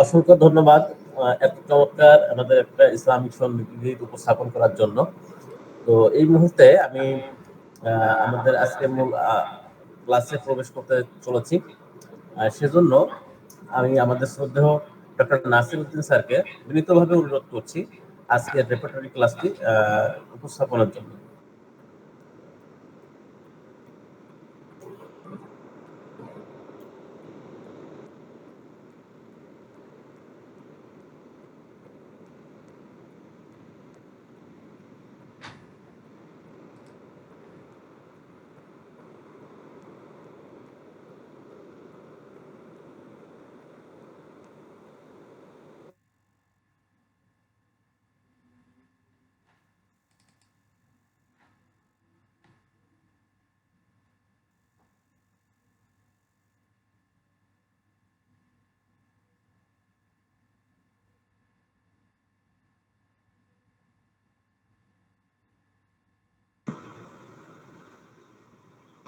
অসংখ্য ধন্যবাদ এত চমৎকার আমাদের একটা ইসলামিক সঙ্গীত উপস্থাপন করার জন্য। তো এই মুহূর্তে আমি আমাদের আজকের মূল ক্লাসে প্রবেশ করতে চলেছি। সেজন্য আমি আমাদের শ্রদ্ধেয় ডক্টর নাসির উদ্দিন স্যারকে বিনীতভাবে অনুরোধ করছি আজকের রেপার্টরি ক্লাসটি উপস্থাপনের জন্য।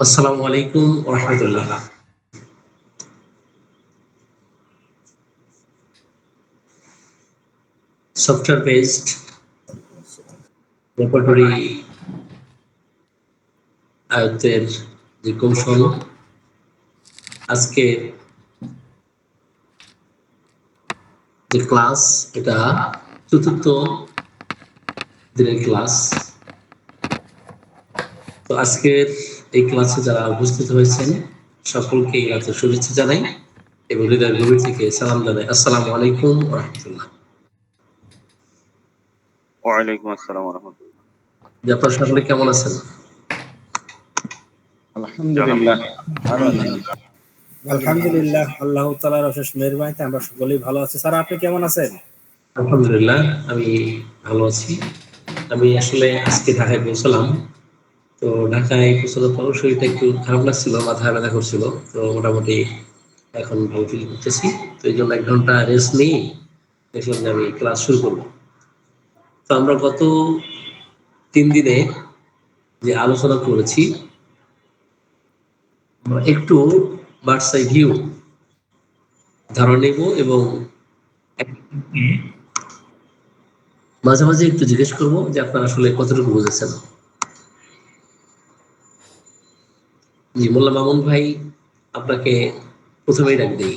আসসালামু আলাইকুম ওয়া রাহমাতুল্লাহ। সফটওয়্যার বেসড রেপার্টরি আয়ত্তের যে কৌশল, আজকে যে ক্লাস, এটা চতুর্থ দিনের ক্লাস। তো আজকের এই ক্লাসে যারা উপস্থিত হয়েছেন সকলকে রাতের শুভেচ্ছা জানাই এবং হৃদয়ের গভীর থেকে সালাম জানাই। আসসালামু আলাইকুম ওয়া রাহমাতুল্লাহ। ওয়ালাইকুম আসসালাম ওয়া রাহমাতুল্লাহ। আপনারা সকলে কেমন আছেন? আলহামদুলিল্লাহ। আলহামদুলিল্লাহ, আল্লাহ তাআলার অশেষ মেহেরবানিতে আমরা সকলেই ভালো আছি। স্যার, আপনি কেমন আছেন? আলহামদুলিল্লাহ, আমি ভালো আছি। আমি আসলে আজকে ঢাকায় পৌঁছলাম। তো ঢাকায় পৌঁছানোর পর শরীরটা একটু খারাপ লাগছিল, মাথা ব্যথা করছিল। তো মোটামুটি এখন ভালো ফিল করতেছি। তো এই জন্য 1 ঘন্টা রেস্ট নিয়ে দেখলাম যে আমি ক্লাস শুরু করবো। তো আমরা গত 3 দিনে যে আলোচনা করেছি, আমরা একটু বার্ডস আই ভিউ ধারণা নেব এবং মাঝে মাঝে একটু জিজ্ঞেস করবো যে আপনারা আসলে কতটুকু বুঝেছেন। জি, মোল্লা মামুন ভাই, আপনাকে প্রথমেই ডাক দিই।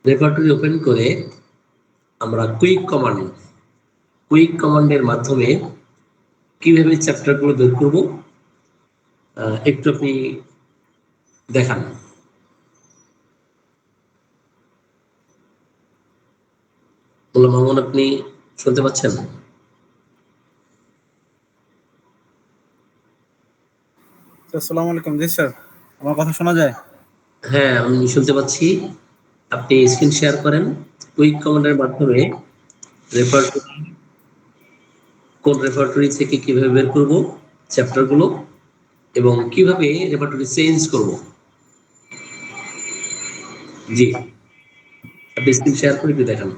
রেপার্টরি ওপেন করে আমরা কুইক কমান্ডের মাধ্যমে কিভাবে চ্যাপ্টারগুলো বের করব একটু আপনি দেখান। মোল্লা মামুন, আপনি শুনতে পাচ্ছেন? আসসালামু আলাইকুম। জি স্যার, আমার কথা শোনা যায়? হ্যাঁ, আমি শুনতে পাচ্ছি। আপনি স্ক্রিন শেয়ার করেন। কুইক কমান্ডের মাধ্যমে রেপার্টরি, কোন রেপার্টরি থেকে কিভাবে বের করব চ্যাপ্টারগুলো এবং কিভাবে রেপার্টরি চেঞ্জ করব। জি, আপনি স্ক্রিন শেয়ার করে একটু দেখান।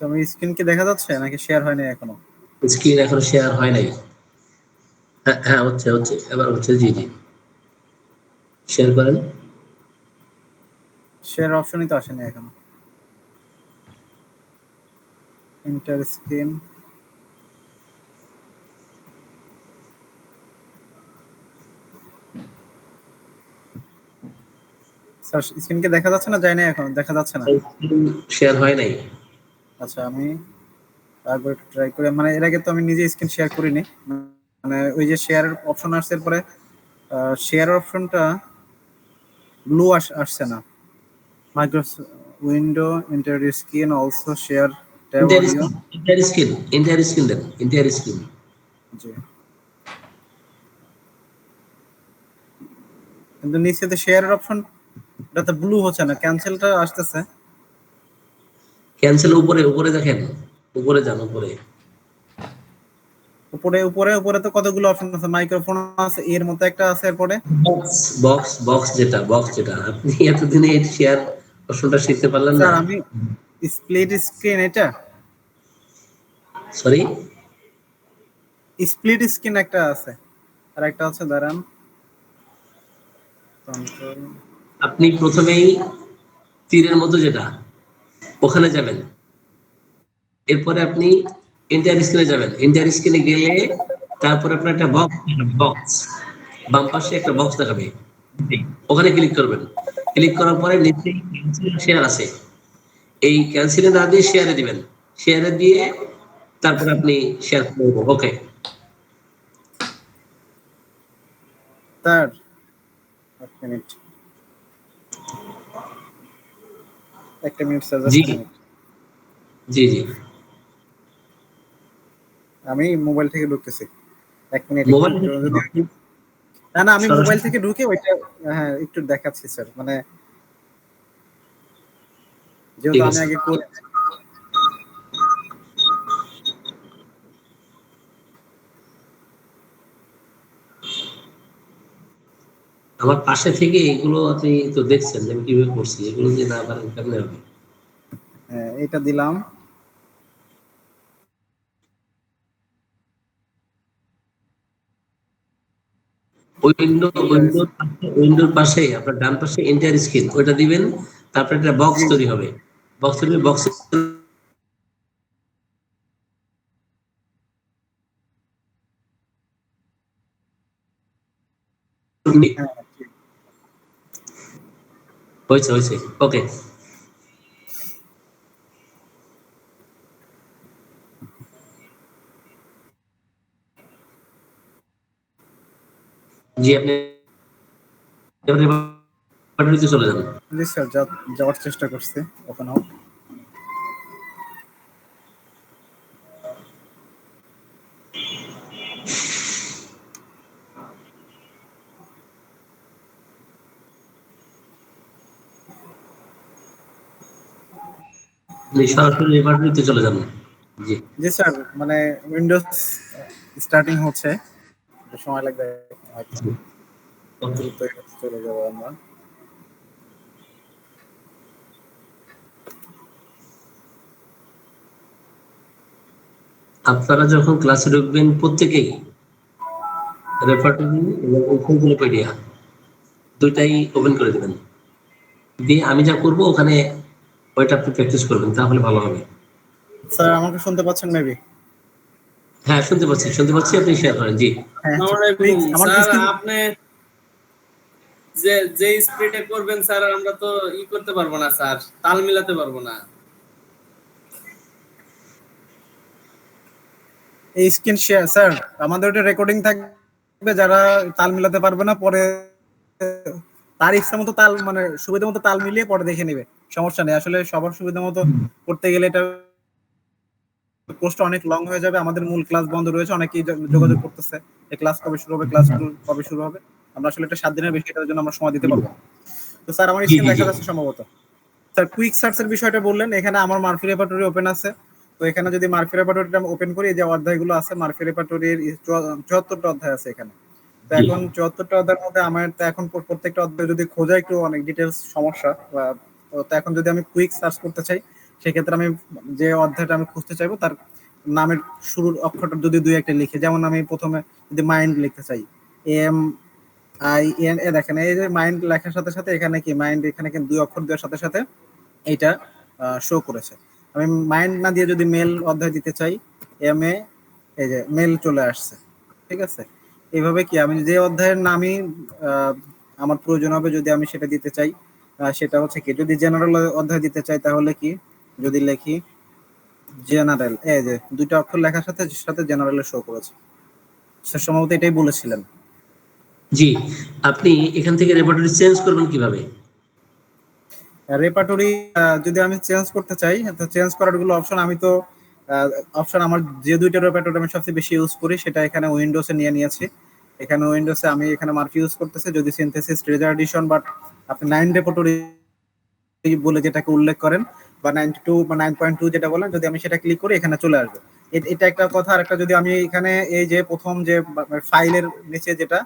আমি স্ক্রিন কি দেখা যাচ্ছে নাকি শেয়ার হয়নি এখনো? স্ক্রিন এখনো শেয়ার হয় নাই। হ্যাঁ হ্যাঁ, হচ্ছে এবার হচ্ছে। জি জি, শেয়ার করেন। শেয়ার অপশনই তো আসেনি এখনো। Enter screen. স্যার, স্ক্রিন কি দেখা যাচ্ছে না? যায় না, এখন দেখা যাচ্ছে না। শেয়ার হয় নাই। আচ্ছা, আমি একবার একটু ট্রাই করি। মানে এর আগে তো আমি নিজে স্ক্রিন শেয়ার করিনি। মানে ওই যে শেয়ার অপশন আসছে, এরপরে শেয়ার অপশনটা ব্লু আসছে না। Microsoft window enter screen also share tab audio. Entire screen then, entire screen. জি, কিন্তু নিচে তো শেয়ারের অপশন, এটাতে ব্লু হচ্ছে না, ক্যান্সেলটা আসতেছে। ক্যান্সেল উপরে উপরে দেখেন, উপরে যান, উপরে উপরে উপরে উপরে তো কতগুলো অপশন আছে, মাইক্রোফোন আছে, এর মতো একটা আছে, এরপরে বক্স যেটা আপনি এতদিনে এই শেয়ার অপশনটা শিখতে পারলেন না। স্যার আমি স্প্লিট স্ক্রিন, এটা সরি, স্প্লিট স্ক্রিন একটা আছে, আর একটা আছে, দাঁড়ান। কন্ট্রোল আপনি প্রথমেই তীরের মতো যেটা ওখানে যাবেন, এরপরে আপনি এন্টার স্ক্রিনে যাবেন। এন্টার স্ক্রিনে গেলে তারপরে আপনার একটা বক্স বাম পাশে একটা বক্স দেখাবে, ওখানে ক্লিক করবেন। ক্লিক করার পরে নিচে শেয়ার আছে, এই ক্যান্সেলে না দিয়ে শেয়ারে দিবেন। শেয়ারে দিয়ে তারপরে আপনি শেয়ার করবেন। ওকে, স্যার, একটা মিনিট স্যার, জি জাস্ট মিনিট। জি জি। আমি মোবাইল থেকে ঢুকতেছি, এক মিনিট মোবাইল যদি না না আমি মোবাইল সরাসরি থেকে ঢুকে ওইটা, হ্যাঁ একটু দেখাচ্ছি স্যার, মানে যেহেতু ঠিক আমি আছে। আগে করে। আমার পাশে থেকে এগুলো আপনি তো দেখছেন যে আমি কিভাবে করছি, এগুলো যে না পারেন কেমনে হবে? হ্যাঁ এটা দিলাম। Window enter. উইন্ডোর পাশে, উইন্ডোর পাশে আপনার ডান পাশে এন্টার স্ক্রিন ওইটা দিবেন। তারপরে একটা বক্স জি তৈরি হবে, বক্স তৈরি, বক্সে হ্যাঁ ঠিক। হয়েছে হয়েছে। ওকে, জি আপনি রেপার্টরিতে চলে যান। জি স্যার, যাওয়ার চেষ্টা করছি, ওপেন হোক। আপনি সরাসরি রেপার্টরিতে চলে যান। জি জি স্যার, মানে উইন্ডোজ স্টার্টিং হচ্ছে, একটু সময় লাগবে হয়তো, জি। ওকে, দ্রুত চলে যাবো আমরা। আপনারা যখন ক্লাসে ঢুকবেন প্রত্যেকেই রেপার্টরি এবং এনসাইক্লোপিডিয়া দুইটাই ওপেন করে দেবেন। দিয়ে আমি যা করব ওখানে ওইটা আপনি প্র্যাকটিস করবেন, তাহলে ভালো হবে। স্যার আমাকে শুনতে পাচ্ছেন মেবি? হ্যাঁ শুনতে পাচ্ছি, শুনতে পাচ্ছি, আপনি শেয়ার করেন। জি হ্যাঁ আসসালামু প্লিজ আলাইকুম আমার স্যার। স্ক্রিন। আপনি যে স্পিডে করবেন স্যার, আমরা তো করতে পারবো না স্যার, তাল মিলাতে পারবো না। এই স্ক্রিন শেয়ার স্যার, আমাদের ওটা রেকর্ডিং থাকবে, যারা তাল মিলাতে পারবে না পরে তার ইচ্ছা মতো তাল, মানে সুবিধা মতো তাল মিলিয়ে পরে দেখে নেবে, সমস্যা নেই। আসলে সবার সুবিধা মতো করতে গেলে এটা কোর্সটা অনেক লং হয়ে যাবে। আমাদের মূল ক্লাস বন্ধ রয়েছে, অনেকেই যোগাযোগ করতেছে এই ক্লাস কবে শুরু হবে, ক্লাস কবে শুরু হবে। আমরা আসলে এটা 7 দিনের বেশি, এটার জন্য আমরা সময় দিতে পারবো না। তো স্যার আমার জি স্ক্রিন জি দেখা জি। যাচ্ছে সম্ভবত। স্যার কুইক সার্চ এর বিষয়টা বললেন, এখানে আমার মার্ফি রেপার্টরি ওপেন আছে। তো এখানে যদি মার্ফি রেপার্টরিটা আমি ওপেন করি, এই যে অধ্যায়গুলো আছে মার্ফি রেপার্টরির 74টা অধ্যায় আছে এখানে। তো জি এখন 74টা অধ্যায়ের মধ্যে আমার তো এখন প্রত্যেকটা অধ্যায় যদি খোঁজা একটু অনেক ডিটেলস সমস্যা, তো এখন যদি আমি কুইক সার্চ করতে চাই, সেক্ষেত্রে আমি যে অধ্যায়টা আমি খুঁজতে চাইবো তার নামের শুরুর অক্ষরটা যদি দুই একটা লিখে, যেমন আমি প্রথমে যদি মাইন্ড লিখতে চাই, এম আই এন এ, দেখেন এই যে মাইন্ড লেখার সাথে সাথে এখানে কি মাইন্ড, এখানে কিন্তু দুই অক্ষর দেওয়ার সাথে সাথে এইটা শো করেছে। আমি মাইন্ড না দিয়ে যদি মেল অধ্যায় দিতে চাই, এম এ, এই যে মেল চলে আসছে। ঠিক আছে, এইভাবে কি আমি যে অধ্যায়ের নামই আহ, আমার প্রয়োজন হবে যদি আমি সেটা দিতে চাই, সেটা হচ্ছে কি, যদি জেনারেল অধ্যায় দিতে চাই তাহলে কি, যদি লিখি জেনারেল, এই যে দুইটা অক্ষর লেখার সাথে সাথে জেনারেলে শো করেছে। সে সম্ভবত এটাই বলেছিলেন। জি। আপনি এখান থেকে রেপার্টরি চেঞ্জ করবেন কিভাবে? রেপার্টরি যদি আমি চেঞ্জ করতে চাই, তো চেঞ্জ করার গুলো অপশন, আমি তো অপশন আমার যে দুইটা রেপার্টরি আমি সবচেয়ে বেশি ইউজ করি সেটা এখানে উইন্ডোজে নিয়ে নিয়েছি। এখানে উইন্ডোজে আমি এখানে মার্ফি ইউজ করতেছি, যদি সিনথেসিস ট্রেজার এডিশন, বাট আপনি 9 রেপার্টরি বলে যেটাকে উল্লেখ করেন, বা 92 বা 9.2 যেটা বলেন, যদি আমি সেটা ক্লিক করি এখানে চলে আসবে। এটা একটা কথা। আর একটা, যদি আমি এখানে এই যে প্রথম যে ফাইলের নিচে যেটা,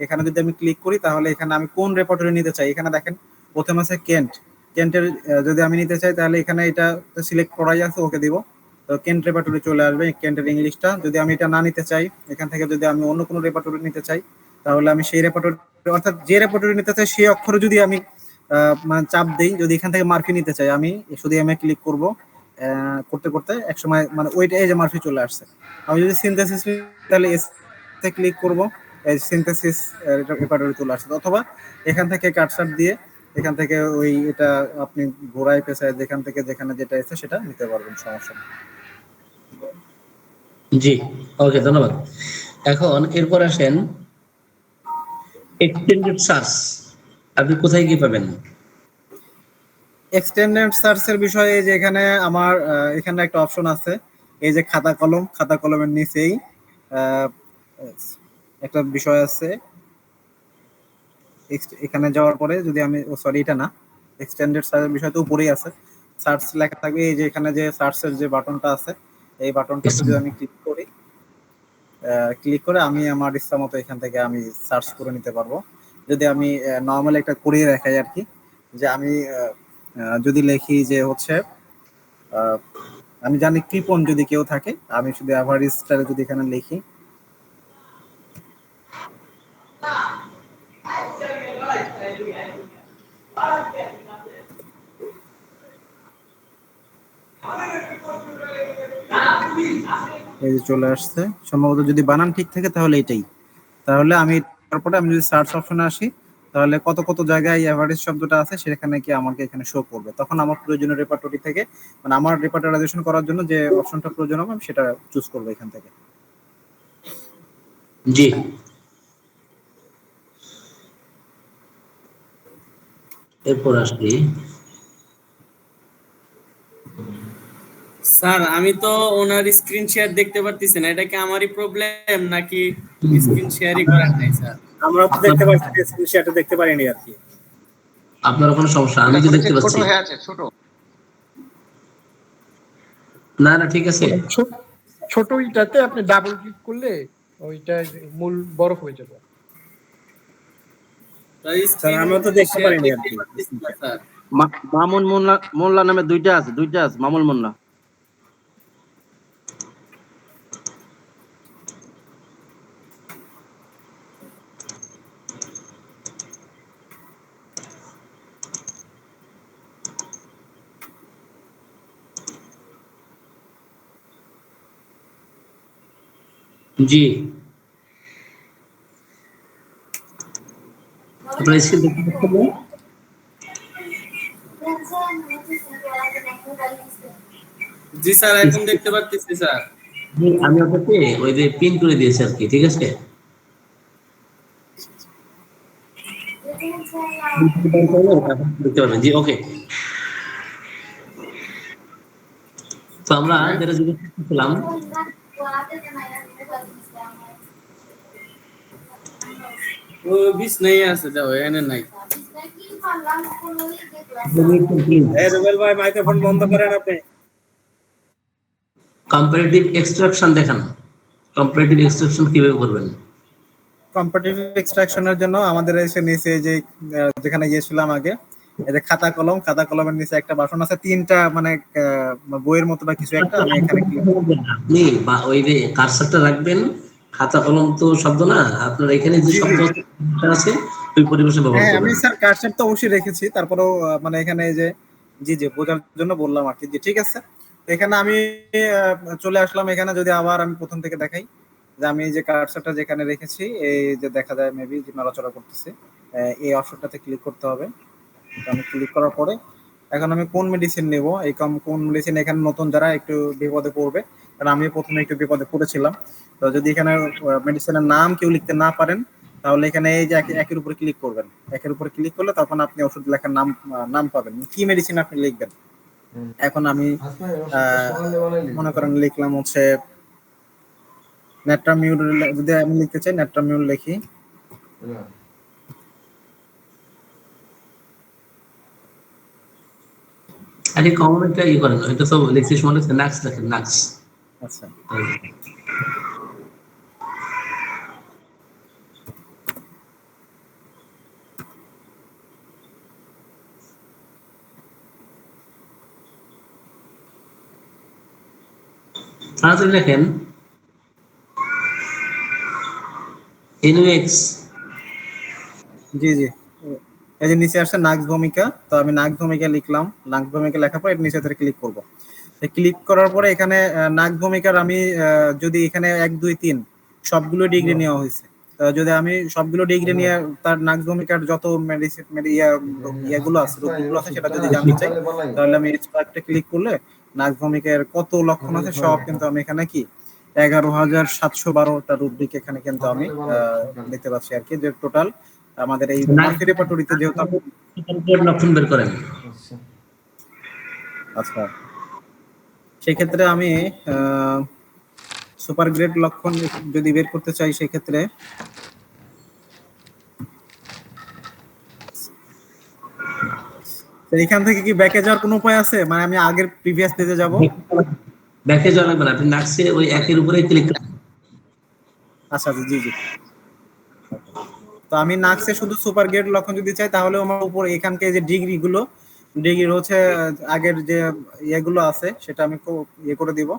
এখানে যদি আমি ক্লিক করি তাহলে এখানে আমি কোন রেপার্টরি নিতে চাই, এখানে দেখেন প্রথমে আছে কেন্ট। কেন্টের যদি আমি নিতে চাই তাহলে এখানে এটা সিলেক্ট করাই আছে, ওকে দিব। তো কেন্ট রেপার্টরি চলে আসবে, কেন্টের ইংলিশটা। যদি আমি এটা না নিতে চাই, এখান থেকে যদি আমি অন্য কোনো রেপার্টরি নিতে চাই, তাহলে আমি সেই রেপার্টরি, অর্থাৎ যে রেপার্টরি নিতে চাই সেই অক্ষরে যদি আমি মানে চাপ দেই, যদি এখান থেকে মার্ফি নিতে চাই, আমি শুধু এম এ ক্লিক করব, করতে করতে একসময় মানে ওইটা এই যে মার্ফি চলে আসছে। আমি যদি সিনথেসিস তাহলে এস তে ক্লিক করব, এই সিনথেসিস রেপার্টরি চলে আসছে। অথবা এখান থেকে কাটসার দিয়ে এখান থেকে ওই এটা আপনি ঘোরায় পেছায় যেখান থেকে যেখানে যেটা এসে সেটা নিতে পারবেন, সমস্যা নেই। জি, ওকে, ধন্যবাদ। এখন এরপর আসেন এক্সটেন্ডেড সার্চ, আপনি কোথায় গিয়ে পাবেন? এক্সটেন্ডেড সার্চের বিষয়ে যে এখানে আমার এখানে একটা অপশন আছে, এই যে খাতা কলম, খাতা কলমের নিচেই আহ, একটা বিষয় আছে। এখানে যাওয়ার পরে যদি আমি, সরি এটা না, এক্সটেন্ডেড সার্চের বিষয় তো উপরেই আছে, সার্চ লেখা থাকবে। এই যে এখানে যে সার্চের যে বাটনটা আছে, এই বাটনটাতে যদি আমি ক্লিক করি, ক্লিক করে আমি আমার ইচ্ছা মতো এখান থেকে আমি সার্চ করে নিতে পারবো। যদি আমি নর্মাল একটা করিয়ে দেখাই আর কি, যে আমি যদি লিখি যে হচ্ছে আহ, আমি জানি কৃপন যদি কেউ থাকে, আমি শুধু অ্যাভারেজটা যদি এখানে লিখি, এই যে চলে আসছে। সম্ভবত যদি বানান ঠিক থাকে তাহলে এটাই। তাহলে আমি তারপরে আমি যদি সার্চ অপশনে আসি, তাহলে কত কত জায়গায় এভারেজ শব্দটা আছে সেখানে কি আমাকে এখানে শো করবে। তখন আমার প্রয়োজনীয় রেপার্টরি থেকে, মানে আমার রেপার্টরাইজেশন করার জন্য যে অপশনটা প্রয়োজন হবে আমি সেটা চুজ করবো এখান থেকে। জি, এরপর আসি স্যার আমি তো ওনার স্ক্রিন শেয়ার দেখতে পারতেছি না, এটা কি আমারই প্রবলেম নাকি স্ক্রিন শেয়ারই করেন নাই স্যার? আমরা তো দেখতে পাচ্ছি, স্ক্রিন শেয়ারটা দেখতে পারিনি আর কি। আপনার কোনো সমস্যা, আমি তো দেখতে পাচ্ছি। ছোট হয়ে আছে, ছোট। না না, ঠিক আছে। ছোট ইটাতে আপনি ডাবল ক্লিক করলে ওইটা মূল বড় হয়ে যাবে। স্যার আমরা তো দেখতে পারিনি আর কি। স্যার মামুন মোল্লা মোল্লা নামে দুইটা আছে, মামুন মোল্লা। জি, আপনার স্ক্রিন দেখতে পাচ্ছেন না? জি স্যার, এখন দেখতে পাচ্ছি স্যার। আমি আপনাকে ওই যে পিন করে দিয়েছি আর কি, ঠিক আছে? দেখতে পারবেন। জি, ওকে। তো আমরা যেটা জিজ্ঞেস করছিলাম, ও বিষ নেই আছে, দেখো এনে নাই। রুবেল ভাই মাইক্রোফোন বন্ধ করেন আপনি। কম্পারেটিভ এক্সট্রাকশন দেখান। কম্পারেটিভ এক্সট্রাকশন কিভাবে করবেন? কম্পিটিটিভ এক্সট্রাকশনের জন্য আমাদের এসে নিচে যে যেখানে গিয়েছিলাম আগে, এই যে খাতা কলম, খাতা কলমের নিচে একটা বাটন আছে, তিনটা মানে বইয়ের মতো বা কিছু একটা, আমি এখানে ক্লিক আপনি ওই যে কারসারটা রাখবেন, খাতা কলম তো শব্দ না, আপনার এখানে যে শব্দ আছে ওই পরিবেশে ব্যবহার হ্যাঁ, আমি করবেন। স্যার কার্সর তো অবশ্যই রেখেছি, তারপরেও মানে এখানে এই যে জি জি বোঝার জন্য বললাম আর কি। জি ঠিক আছে, তো এখানে আমি চলে আসলাম। এখানে যদি আবার আমি প্রথম থেকে দেখাই, যে আমি এই যে কার্সরটা যেখানে রেখেছি, এই যে দেখা যায় মেবি যে নড়াচড়া করতেছে, এই অপশনটাতে ক্লিক করতে হবে। তো আমি ক্লিক করার পরে এখন আমি কোন মেডিসিন নেব, এই কোন মেডিসিন, এখানে নতুন যারা একটু বিপদে পড়বে, কারণ আমি প্রথমে একটু বিপদে পড়েছিলাম। তো যদি এখানে মেডিসিনের নাম কেউ লিখতে না পারেন, তাহলে এখানে এই যে একের উপরে ক্লিক করবেন। একের উপরে ক্লিক করলে তখন আপনি ওষুধ লেখার নাম পাবেন, কি মেডিসিন আপনি লিখবেন। এখন আমি মনে করেন লিখলাম হচ্ছে নেট্রামিউল, যদি আমি লিখতে চাই নেট্রামিউল লিখি। আরে কমন একটা ইয়ে করেন, এটা তো লিখছিস মনে হচ্ছে নাক্স, দেখেন নাক্স। আচ্ছা, তাড়াতাড়ি লেখেন NUX জি জি, এই যে নিচে আসছে নাক্স ভূমিকা, তো আমি নাক্স ভূমিকা লিখলাম, নাক্স ভূমিকা লেখার পর এর নিচে ক্লিক করব। ক্লিক করার পরে এখানে নাক্স ভূমিকার আমি যদি এখানে 1 2 3 সবগুলো ডিগ্রি নেওয়া হয়েছে, যদি আমি সবগুলো ডিগ্রি নিয়ে তার নাক্স ভূমিকার যত মেডিসিন ইয়াগুলো আছে, রূপগুলো আছে সেটা যদি জানতে চাই, তাহলে আমি এক্সট্রাক্টে ক্লিক করলে নাক্স ভূমিকার কত লক্ষণ আছে সব কিন্তু আমি এখানে কি 11,712টা রুব্রিক এখানে কিন্তু আমি দেখতে পাচ্ছি আর কি, যে টোটাল আমাদের এই মার্কেট রেপার্টরিতে যেহেতু লক্ষণ বের করেন। আচ্ছা, সেক্ষেত্রে আমি সুপার গ্রেড লক্ষণ যদি বের করতে চাই, সেক্ষেত্রে তো এখান থেকে কি ব্যাকে যাওয়ার কোনো উপায় আছে? মানে আমি আগের প্রিভিয়াস পেজে যাব? ব্যাকে যাওয়া লাগবে না, আপনি নাক্সে ওই একের উপরে ক্লিক করেন। আচ্ছা আচ্ছা, জি জি। তো আমি নাক্সে শুধু সুপার গ্রেড লক্ষণ যদি চাই, তাহলে আমার উপর এখানকে যে ডিগ্রি হচ্ছে আগের যে ইয়েগুলো আছে সেটা আমি ইয়ে করে দিব।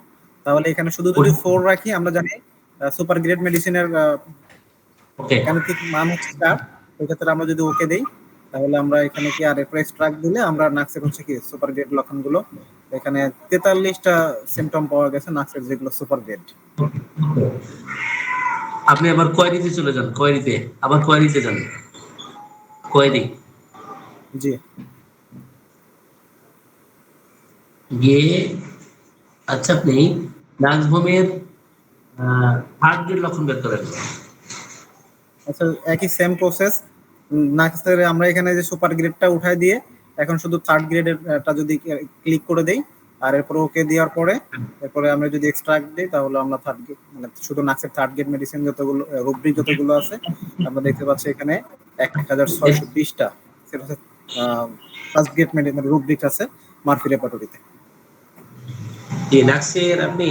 তাহলে এখানে শুধু যদি 4 রাখি, আমরা জানি সুপার গ্রেড মেডিসিনের ওকে, গাণিতিক মান হচ্ছে 4, সেক্ষেত্রে আমরা যদি ওকে দেই, তাহলে আমরা এখানে কি আর রেফারেন্স ট্র্যাক দিলে আমরা নাক্সের হচ্ছে কি সুপার গ্রেড লক্ষণগুলো এখানে 43টা সিম্পটম পাওয়া গেছে নাক্সের, যেগুলো সুপার গ্রেড। আপনি আবার কোয়েরিতে চলে যান, কোয়েরিতে আবার কোয়েরিতে যান, কোয়েরি জি গিয়ে আচ্ছা আপনি নাক্সভূমের থার্ড গ্রেড লক্ষণ বের করেন। আচ্ছা, একই সেম প্রসেস। নাক্সের আমরা এখানে যে সুপার গ্রেডটা উঠাই দিয়ে এখন শুধু থার্ড গ্রেডেরটা যদি ক্লিক করে দেই, আর এরপরে ওকে দেওয়ার পরে এরপরে আমরা যদি এক্সট্রাক্ট দিই, তাহলে আমরা থার্ড গ্রেড মানে শুধু নাক্সের থার্ড গ্রেড মেডিসিন যতগুলো রুব্রিক যতগুলো আছে আমরা দেখতে পাচ্ছি এখানে 1620টা সেটা হচ্ছে ফার্স্ট গ্রেড মেডিসিন রুব্রিক আছে মার্ফি রেপার্টরিতে। এই নাক্সের আপনি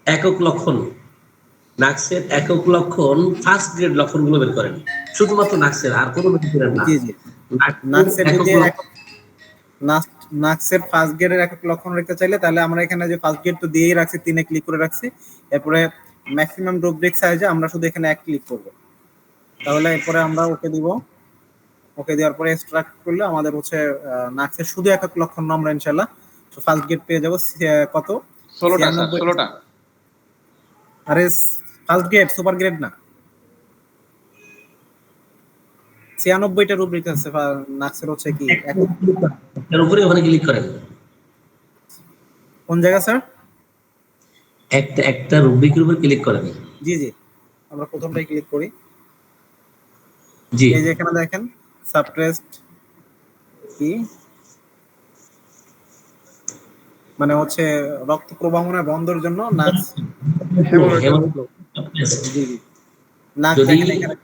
একক লক্ষণ, নাক্সের একক লক্ষণ ফার্স্ট গ্রেড লক্ষণগুলো বের করেন, শুধুমাত্র নাক্সের, আর কোনো মেডিসিনের না। জি জি, নাক্সের যদি নাক্সের ফার্স্ট গ্রেডের একক লক্ষণ রাখতে চাইলে, তাহলে আমরা এখানে যে ফার্স্ট গ্রেড তো দিয়েই রাখছি, 3 ক্লিক করে রাখছি, এরপরে ম্যাক্সিমাম রুব্রিক সাইজে আমরা শুধু এখানে 1 ক্লিক করব, তাহলে এরপরে আমরা ওকে দিব। ওকে দেওয়ার পরে এক্সট্রাক্ট করলে আমাদের হচ্ছে নাক্সের শুধু একক লক্ষণ আমরা ইনশাআল্লাহ ফার্স্ট গ্রেড পেয়ে যাব। কত? 16টা। আরে ফার্স্ট গ্রেড, সুপার গ্রেড না, 96টা রুব্রিক আছে নাক্সের হচ্ছে কি একক। এর উপরে ওখানে ক্লিক করেন, কোন জায়গা স্যার? একটা রুব্রিকের উপর ক্লিক করেন। জি জি, আমরা প্রথমটাই ক্লিক করি। জি, এই যে এখানে দেখেন সাবট্রেস্ট কি মানে হচ্ছে রক্ত প্রবাহনা বন্ধের জন্য নাক্স। জি জি, নাক্স যদি দেখেন এখানে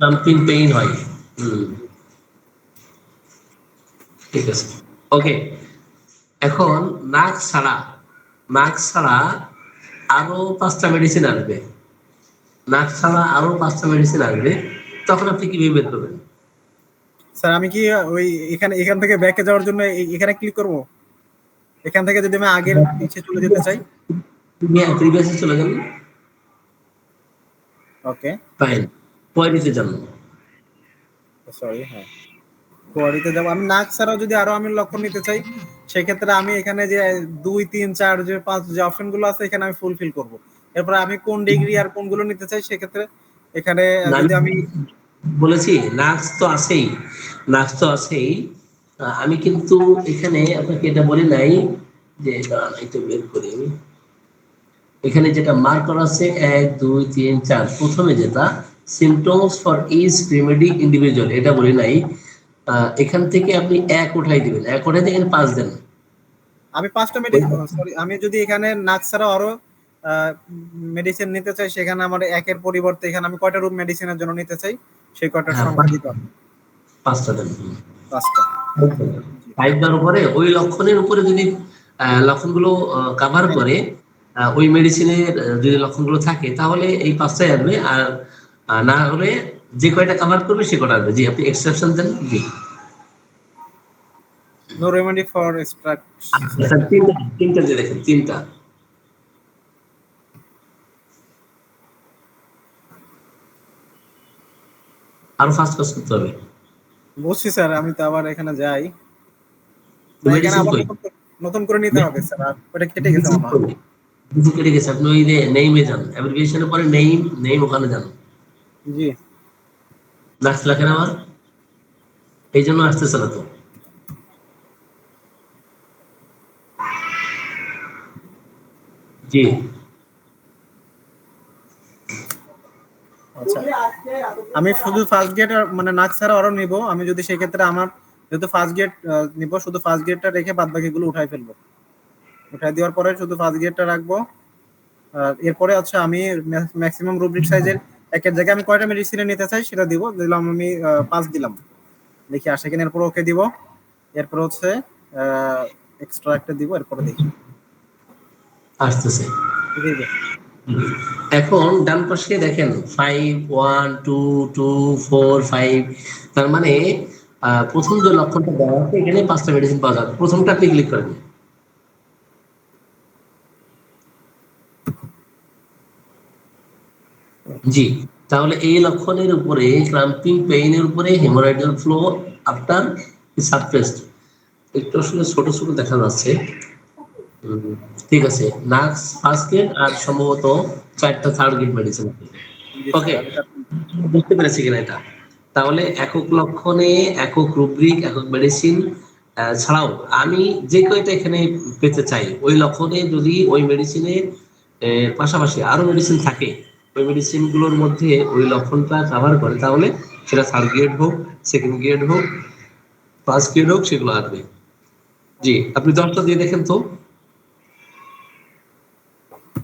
সামথিং পেইন হয়, ঠিক আছে, ওকে। এখন নাক্স ছাড়া আরো 5টা মেডিসিন আসবে, নাক্স ছাড়া আরো 5টা মেডিসিন আসবে, তখন আপনি কিভাবে বের করবেন? স্যার আমি কি ওই এখান থেকে ব্যাকে যাওয়ার জন্য এখানে ক্লিক করব? এখান থেকে যদি আমি আগের পিছে চলে যেতে চাই, প্রিভিয়াসে চলে যান, ওকে ফাইন, কোয়েরিতে যান। সরি, হ্যাঁ কোয়ারিতে যাব। আমি নাক ছাড়াও যদি আরো আমি লক্ষণ নিতে চাই, সেক্ষেত্রে আমি এখানে যে 2 3 4 যে 5 যে অপশন গুলো আছে এখানে আমি ফুলফিল করব। এরপর আমি কোন ডিগ্রি আর কোনগুলো নিতে চাই, সেক্ষেত্রে এখানে যদি আমি বলেছি নাক্স তো আছেই, আমি কিন্তু এখানে আপনাকে এটা বলি নাই যে দাঁড়ান একটু বের করি আমি। এখানে যেটা মার্ক করা আছে 1 2 3 4, প্রথমে যেটা symptoms for each remedy individual, এটা বলি নাই। এখান থেকে আপনি 1 উঠাই দিবেন, 1 উঠাই দিয়ে এখানে 5 দেন। আমি 5টা মেডিসিন, সরি আমি যদি এখানে নাক ছাড়াও আরো মেডিসিন নিতে চাই, সেখানে আমার একের পরিবর্তে এখানে আমি কয়টা রুম মেডিসিনের জন্য নিতে চাই সেই কয়টার সংখ্যা দিতে হবে। 5টা দেন, 5টা। 5 দেওয়ার উপরে ওই লক্ষণের উপরে যদি লক্ষণগুলো কভার করে, ওই মেডিসিনের যদি লক্ষণগুলো থাকে, তাহলে এই 5টাই আসবে, আর না হলে যে কয়টা কভার করবে সে কয়টা আসবে। জি, আপনি এক্সেপশন দেন। জি, নো রেমেডি ফর এক্সট্রাক্ট। তিনটা যে দেখেন, 3টা। আরো ফাস্ট কাজ করতে হবে। বুঝছি স্যার, আমি তো আবার এখানে যাই, তো না এখানে মেডিসিন আবার কই? নতুন করে নিতে হবে স্যার, আর ওটা কেটে গেছে মনে হয়। মেডিসিন কেটে গেছে, আপনি ওই যে নেইমে যান, অ্যাব্রিভিয়েশনের পরে নেইম, নেইম ওখানে যান। জি নাক্স লেখেন আমার, এই জন্য আসতেছে না তো। জি আচ্ছা, আমি শুধু ফার্স্ট গেট মানে নাক ছাড়া আরো নিব, আমি যদি সেই ক্ষেত্রে আমার যেহেতু ফার্স্ট গেট নিব, শুধু ফার্স্ট গেটটা রেখে বাদ বাকিগুলো উঠাই ফেলবো। উঠাই দেওয়ার পরে শুধু ফার্স্ট গেটটা রাখবো। আর এরপরে আচ্ছা আমি ম্যাক্সিমাম রুব্রিক সাইজের একের জায়গায় আমি কয়টা মেডিসিনে নিতে চাই সেটা দিব, দিলাম আমি 5 দিলাম, দেখি আসে কিনা, এরপর ওকে দিব। এরপর হচ্ছে এক্সট্রা একটা দিব, এরপরে দেখি আসতেছে। ঠিক আছে। এখন ডান পাশে দেখেন 5 1 2 2 4 5, তার মানে প্রথম যে লক্ষণটা দেওয়া আছে এখানে 5টা মেডিসিন পাওয়া যাবে। প্রথমটা আপনি ক্লিক করেন। জি, তাহলে এই লক্ষণের উপরে ক্রাম্পিং পেইনের উপরে হেমোরয়েডাল ফ্লো আফটার সাবপ্রেসড, একটু আসলে ছোট ছোট দেখা যাচ্ছে। ঠিক আছে, নাক্স ফার্স্ট গেট আর সম্ভবত 4টা থার্ড গেট মেডিসিন। জি ওকে, স্যার, আমি বুঝতে পেরেছি কিনা এটা? তাহলে একক লক্ষণে একক রুব্রিক একক মেডিসিন ছাড়াও আমি যে কয়টা এখানে পেতে চাই, ওই লক্ষণে যদি ওই মেডিসিনের পাশাপাশি আরো মেডিসিন থাকে, ওই মেডিসিন গুলোর মধ্যে ওই লক্ষণটা কভার করে, তাহলে সেটা থার্ড গ্রেড হোক, সেকেন্ড গ্রেড হোক, ফার্স্ট গ্রেড হোক, সেগুলো আসবে। জি, আপনি 10টা দিয়ে দেখেন তো,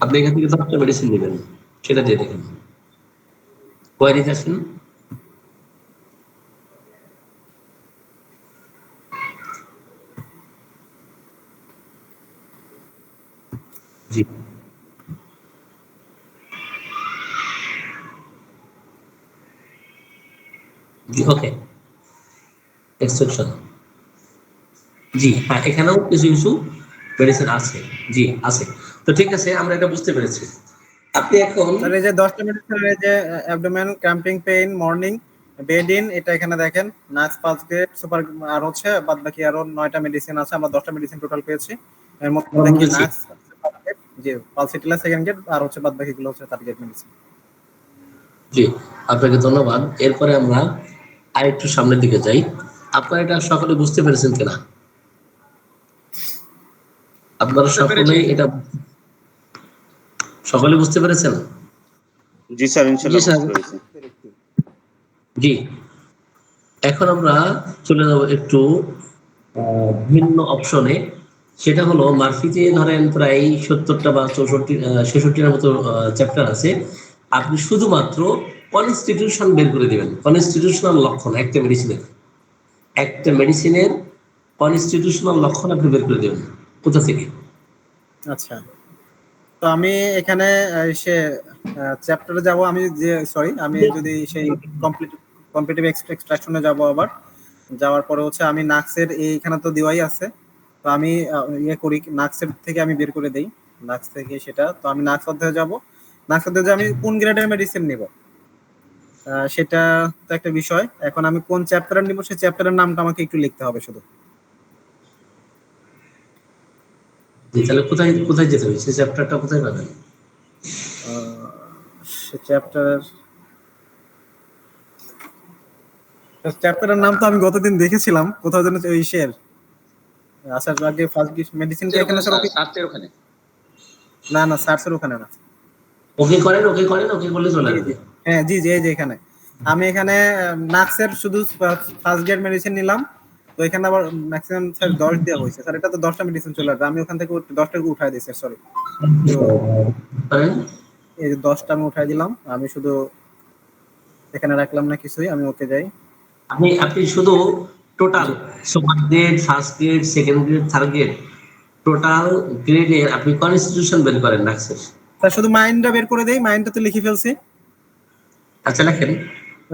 আপনি এখান থেকে 10টা মেডিসিন নেবেন, সেটা দিয়ে দেখেন। কোয়ারিতে আসেন। জি জি, ওকে, এক্সেপশন। জি হ্যাঁ, এখানেও কিছু কিছু মেডিসিন আছে। জি আছে। তো ঠিক আছে, আমরা এটা বুঝতে পেরেছি। আপনি এখন স্যার এই যে 10টা মেডিসিনের এই যে অ্যাবডোমেন, ক্র্যাম্পিং পেইন, মর্নিং, বেডিন, এটা এখানে দেখেন নাক্স ফার্স্ট গ্রেড সুপার, আর হচ্ছে বাদ বাকি আরো 9টা মেডিসিন আছে, আমরা 10টা মেডিসিন টোটাল পেয়েছি। এর মধ্যে কি বুঝেছি। নাক্স ফার্স্ট গ্রেড, জি পালসিটিলা সেকেন্ড গ্রেড, আর হচ্ছে বাদ বাকিগুলো হচ্ছে থার্ড গ্রেড মেডিসিন। জি, আপনাকে ধন্যবাদ। এরপরে আমরা আরেকটু সামনের দিকে যাই। আপনারা এটা সকলে বুঝতে পেরেছেন কিনা? আপনারা সকলেই এটা সকলে বুঝতে পেরেছেন? জি স্যার, ইনশাল্লাহ জি স্যার। বুঝতে পেরেছি। জি, এখন আমরা চলে যাব একটু ভিন্ন অপশনে। সেটা হলো মার্ফিতে ধরেন প্রায় 70টা বা 66টার মতো চ্যাপ্টার আছে। আপনি শুধুমাত্র কনস্টিটিউশন বের করে দিবেন, কনস্টিটিউশনাল লক্ষণ একটা মেডিসিনের কনস্টিটিউশনাল লক্ষণ আপনি বের করে দেবেন। কোথা থেকে? আচ্ছা, তো আমি এখানে সে চ্যাপ্টারে যাব, আমি যে সরি আমি যদি সেই কম্পিটিটিভ এক্সট্রাকশনে যাব, আবার যাওয়ার পরে হচ্ছে আমি নাক্সের এইখানে তো দেওয়াই আছে, তো আমি ইয়ে করি, নাক্সের থেকে আমি বের করে দেই, নাক্স থেকে সেটা। তো আমি নাক্স অধ্যায়ে যাব, নাক্স অধ্যায়ে আমি কোন গ্রেডের মেডিসিন নিব সেটা তো একটা বিষয়। এখন আমি কোন চ্যাপ্টারের নিব সেই চ্যাপ্টারের নামটা আমাকে একটু লিখতে হবে শুধু। যে তাহলে কোথায় কোথায় যেতে হবে, সেই চ্যাপ্টারটা কোথায় পাবেন? সে চ্যাপ্টারের নাম তো আমি গতদিন দেখেছিলাম কোথাও যেন, ওই শের আসার আগে ফার্স্ট মেডিসিনটা এখানে স্যার, ওকে ওখানে না না সার্চের ওখানে না। ওকে করেন, ওকে করেন, ওকে করলে চলে জি আসবে। জি, হ্যাঁ জি জি, এই যে এখানে আমি এখানে নাক্সের শুধু ফার্স্ট গ্রেড মেডিসিন নিলাম, তো এখানে আবার ম্যাক্সিমাম স্যার 10 দেওয়া হয়েছে স্যার, এটা তো 10টা মেডিসিন চলে আসবে, আমি ওখান থেকে 10টাকে উঠাই দিই স্যার, সরি। তো করেন। এই যে 10টা আমি উঠাই দিলাম, আমি শুধু এখানে রাখলাম না কিছুই, আমি ওকে যাই। আপনি আপনি শুধু টোটাল জি super grade, first grade, second grade, third grade, total গ্রেডের আপনি কনস্টিটিউশন বের করেন নাক্সের। স্যার শুধু মাইন্ডটা বের করে দেই, মাইন্ডটা তো লিখে ফেলছি। আচ্ছা লেখেন।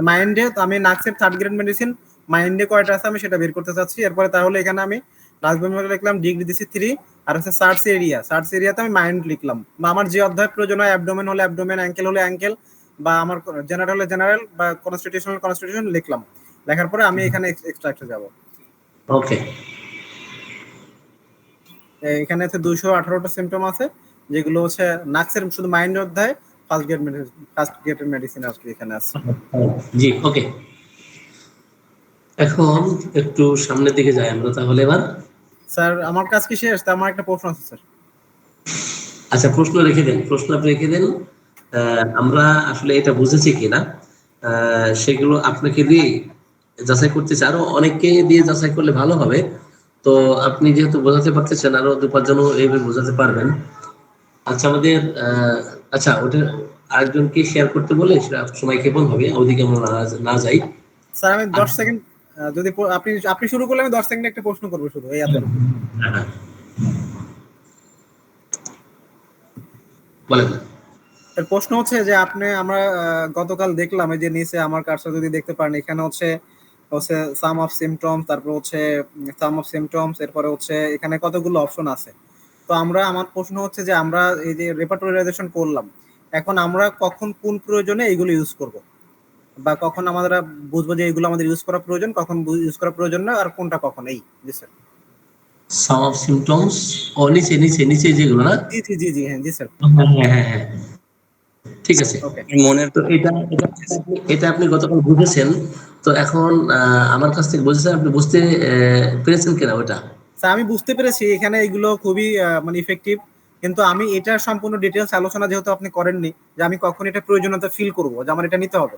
মাইন্ডে তো আমি নাক্সের থার্ড গ্রেড মেডিসিন মাইন্ডে কয়টা আছে আমি সেটা বের করতে চাচ্ছি। এরপরে তাহলে এখানে আমি রাজবিভাগে লিখলাম, ডিগ্রি দিছি 3, আর হচ্ছে সার্চ এরিয়াতে আমি মাইন্ড লিখলাম, বা আমার যে অধ্যায় প্রয়োজন হয়, অ্যাবডোমেন হলে অ্যাবডোমেন, অ্যাঙ্কেল হলে অ্যাঙ্কেল, বা আমার জেনারেল বা কনস্টিটিউশন লিখলাম। লেখার পরে আমি এখানে এক্সট্রাক্টে যাব। ওকে, এখানে হচ্ছে 218টা সিম্পটম আছে, যেগুলো হচ্ছে নাক্সের শুধু মাইন্ড অধ্যায় ফার্স্ট গেটের মেডিসিন আর কি এখানে আছে। জি ওকে। এখন একটু সামনের দিকে যাই আমরা তাহলে এবার। স্যার আমার কাজ কি শেষ? তা আমার একটা প্রশ্ন আছে স্যার। আচ্ছা, প্রশ্ন রেখে দেন, প্রশ্ন আপনি রেখে দেন। আমরা আসলে এটা বুঝেছি কিনা সেগুলো আপনাকে দিয়ে যাচাই করতেছি, আরো অনেককে দিয়ে যাচাই করলে ভালো হবে। তো আপনি যেহেতু বোঝাতে পারতেছেন, আরো 2-5 জনও এইভাবে বোঝাতে পারবেন। আচ্ছা আমাদের আচ্ছা ওটা আরেকজনকে শেয়ার করতে বলে সেটা সময় ক্ষেপণ হবে, ওদিকে আমরা না যাই। স্যার আমি 10 সেকেন্ড যদি আপনি শুরু করলে আমি 10 সেকেন্ড একটা প্রশ্ন করবো শুধু, এই এতটুকু। হ্যাঁ, বলেন। এর প্রশ্ন হচ্ছে যে আমরা গতকাল দেখলাম এই যে নিচে আমার কার্সর যদি দেখতে পারেন, এখানে হচ্ছে সাম অফ সিমটমস, তারপর হচ্ছে সাম অফ সিমটমস, এরপরে হচ্ছে এখানে কতগুলো অপশন আছে। তো আমার প্রশ্ন হচ্ছে যে আমরা এই যে রেপার্টোরিয়ালাইজেশন করলাম, এখন আমরা কখন কোন প্রয়োজনে এইগুলো ইউজ করব, বা কখন আমরা বুঝবো যে এগুলো আমাদের ইউজ করা প্রয়োজন, কখন ইউজ করা প্রয়োজন না, আর কোনটা কখন? এই জি স্যার। সাম অফ সিমটমস, ও নিচে নিচে নিচে যেগুলো না। জি জি জি জি হ্যাঁ জি স্যার। হ্যাঁ হ্যাঁ হ্যাঁ, ঠিক আছে। ওকে মনের তো এটা এটা এটা আপনি গতকাল বুঝেছেন। তো এখন আমার কাছ থেকে বুঝেছেন, আপনি বুঝতে পেরেছেন কিনা ওটা? স্যার আমি বুঝতে পেরেছি এখানে এগুলো খুবই মানে ইফেক্টিভ, কিন্তু আমি এটা সম্পূর্ণ ডিটেলস আলোচনা যেহেতু আপনি করেননি, যে আমি কখন এটা প্রয়োজনীয়তা ফিল করব যে আমার এটা নিতে হবে।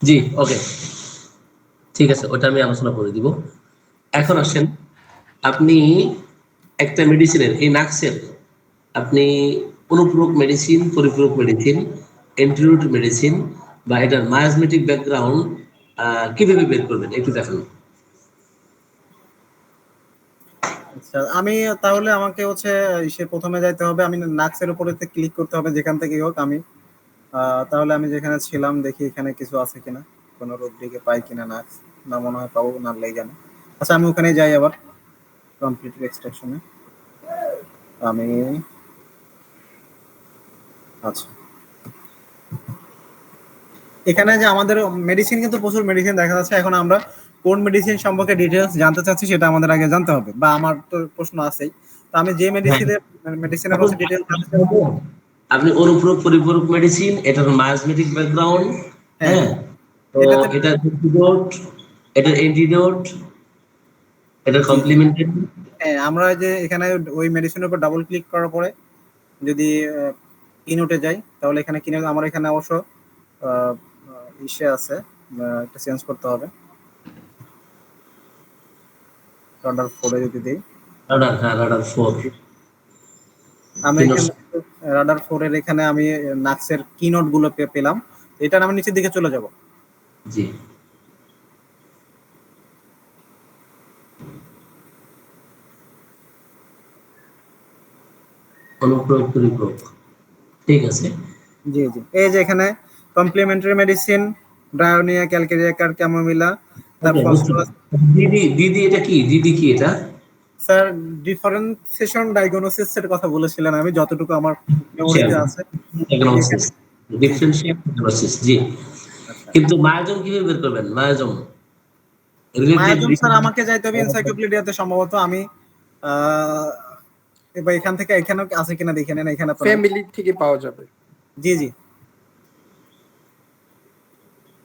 জি ওকে, ঠিক আছে, ওটা আমি আলোচনা করে দিব। এখন আসেন, আপনি একটা মেডিসিনের এই নাক্সের আপনি অনুপূরক মেডিসিন, পরিপূরক মেডিসিন, অ্যান্টিরুট মেডিসিন বা এটার মায়াজমেটিক ব্যাকগ্রাউন্ড কিভাবে বের করবেন একটু দেখান। আচ্ছা আমি তাহলে আমাকে হচ্ছে সে প্রথমে যাইতে হবে, আমি নাক্সের উপরে ক্লিক করতে হবে যেখান থেকে হোক। আমি তাহলে আমি যেখানে ছিলাম দেখি এখানে কিছু আছে কিনা, কোনো রোগ দিকে পাই কিনা নাক্স। না মনে হয় পাবো না, লেগে জানে। আচ্ছা আমি ওখানে যাই আবার কমপ্লিট এক্সট্রাকশনে। আমি আচ্ছা এখানে যে আমাদের মেডিসিন, কিন্তু প্রচুর মেডিসিন দেখা যাচ্ছে। এখন আমরা কোন মেডিসিন সম্পর্কে ডিটেলস জানতে চাচ্ছি সেটা আমাদের আগে জানতে হবে, বা আমার তো প্রশ্ন আছেই। তো আমি যে মেডিসিনের হচ্ছে ডিটেলস জানতে চাচ্ছি। আপনি অনুপূরক পরিপূরক মেডিসিন, এটার মায়াজমেটিক ব্যাকগ্রাউন্ড, হ্যাঁ হ্যাঁ, হ্যাঁ তো এটাতে এটার অ্যান্টিডোট, এটার অ্যান্টিডোট, এটার জি জি কমপ্লিমেন্টারি। হ্যাঁ, আমরা যে এখানে ওই মেডিসিনের উপর ডাবল ক্লিক করার পরে যদি কিনোটে যাই, তাহলে এখানে কিনে আমার এখানে অবশ্য ইসে আছে, একটা চেঞ্জ করতে হবে। অর্ডার 4 যদি দিই, রাডার, হ্যাঁ রাডার 4। আমি এখানে রাডার 4 এর এখানে আমি নাক্সের কিনোট গুলো পেলাম। এটা আমি নিচের দিকে চলে যাব। জি, অনুপূরক পরিপূরক, ঠিক আছে। জি জি এই যে এখানে complementary medicine, bryonia, calcarea, chamomilla, okay, তারপর বুঝতে পারছি। দিদি দিদি এটা কি, দিদি কি এটা? স্যার ডিফারেন্সিয়েশন ডায়াগনোসিস এর কথা বলেছিলেন, আমি যতটুকু আমার মেমোরিতে আছে। ডায়াগনোসিস, জি জি ডিফারেনশিয়াল ডায়াগনোসিস, জি। আচ্ছা কিন্তু মায়াজম কিভাবে বের করবেন? Miasm related. মায়াজম স্যার আমাকে যাইতে হবে এনসাইক্লোপিডিয়াতে সম্ভবত। আমি আহ এবার এখান থেকে এখানে আছে কিনা দেখে নেন, এখানে তো নাই। ফ্যামিলি থেকে পাওয়া যাবে। জি জি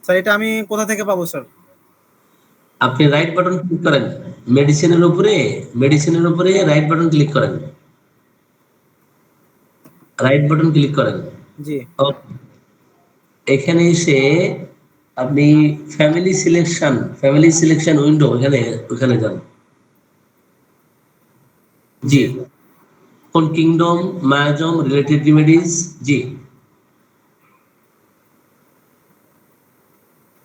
স্যার এটা আমি কোথা থেকে পাবো স্যার? আপনি রাইট বাটন ক্লিক করেন, মেডিসিনের উপরে রাইট বাটন ক্লিক করেন, রাইট বাটন ক্লিক করেন। জি Okay, এখানে এসে আপনি ফ্যামিলি সিলেকশন উইন্ডো, ওখানে যান। জি, জি কোন কিংডম, মায়াজম, রিলেটেড রেমেডিজ, জি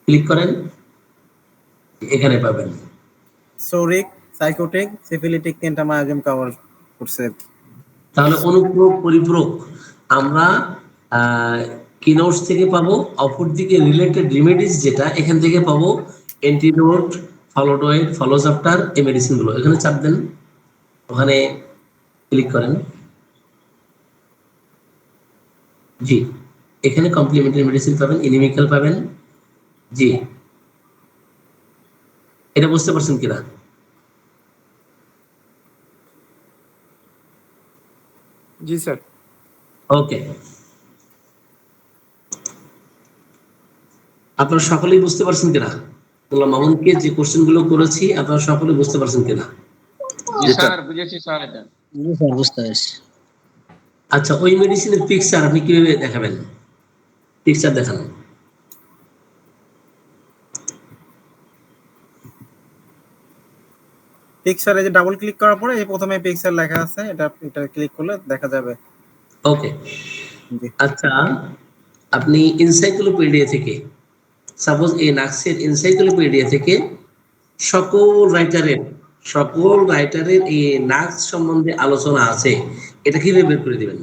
ক্লিক করেন, এখানে পাবেন। সোরিক, সাইকোটিক, সিফিলিটিক তিনটা মায়াজম কভার করছে। তাহলে অনুপূরক পরিপূরক আমরা কিনোটস থেকে পাবো, অপরদিকে রিলেটেড রেমেডিজ যেটা এখান থেকে পাবো অ্যান্টিডোট, ফলোডয়েড, ফলোজাপ্টার, এই মেডিসিন গুলো এখানে চাপ দেন, ওখানে ক্লিক করেন। জি, এখানে কমপ্লিমেন্টারি মেডিসিন পাবেন, ইনিমিক্যাল পাবেন। জি, এটা বুঝতে পারছেন কিনা? জি স্যার। ওকে, আপনারা সকলেই বুঝতে পারছেন কিনা? মোল্লা মামুনকে যে কোশ্চেন গুলো করেছি আপনারা সকলেই বুঝতে পারছেন কিনা? জি স্যার, বুঝেছি স্যার এটা। জি স্যার, বুঝতে পারছি। আচ্ছা, ওই মেডিসিনের পিকচার আপনি কিভাবে দেখাবেন? পিকচার দেখান। পিকচারে যে ডাবল ক্লিক করার পরে এই প্রথমে পিকচার লেখা আছে, এটা ক্লিক করলে দেখা যাবে। ওকে, জি আচ্ছা, আপনি এনসাইক্লোপিডিয়া থেকে, সাপোজ এই নাক্সের এনসাইক্লোপিডিয়া থেকে সকল রাইটারের এই নাক্স সম্বন্ধে আলোচনা আছে, এটা কিভাবে বের করে দিবেন?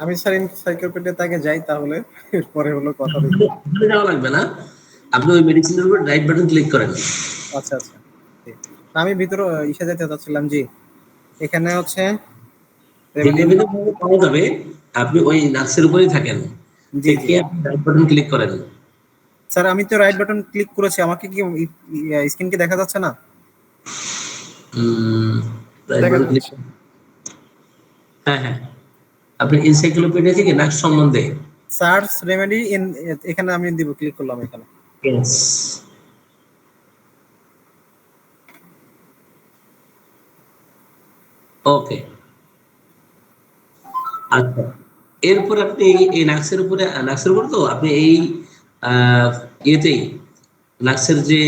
আমি স্যার এনসাইক্লোপিডিয়া থেকে যাই, তাহলে এরপরে হলো কথা দেখি। ওখানে যাওয়া লাগবে না, আপনি ওই মেডিসিনের উপর রাইট বাটন ক্লিক করেন। আচ্ছা আচ্ছা, জি। আমি ভিতরে ইসে যেতে চাচ্ছিলাম। জি, এখানে হচ্ছে রেমেডি। ভিন্ন ভিন্ন ভাবে পাওয়া যাবে, আপনি ওই নাক্সের উপরেই থাকেন, জি জি থেকে আপনি রাইট বাটন ক্লিক করেন। স্যার, আমি তো রাইট বাটন ক্লিক করেছি, আমাকে কি স্ক্রিন কি দেখা যাচ্ছে না? রাইট দেখা বাটন ক্লিক, যাচ্ছে। হ্যাঁ হ্যাঁ, আপনি এনসাইক্লোপিডিয়া থেকে নাক্স সম্বন্ধে, সার্চ রেমেডি ইন, এখানে আমি দিব, ক্লিক করলাম এখানে। ইয়েস, ওকে। আচ্ছা, এরপর আপনি এই নাক্সের উপরে তো আপনি এই ইয়েতেই নাক্সের যে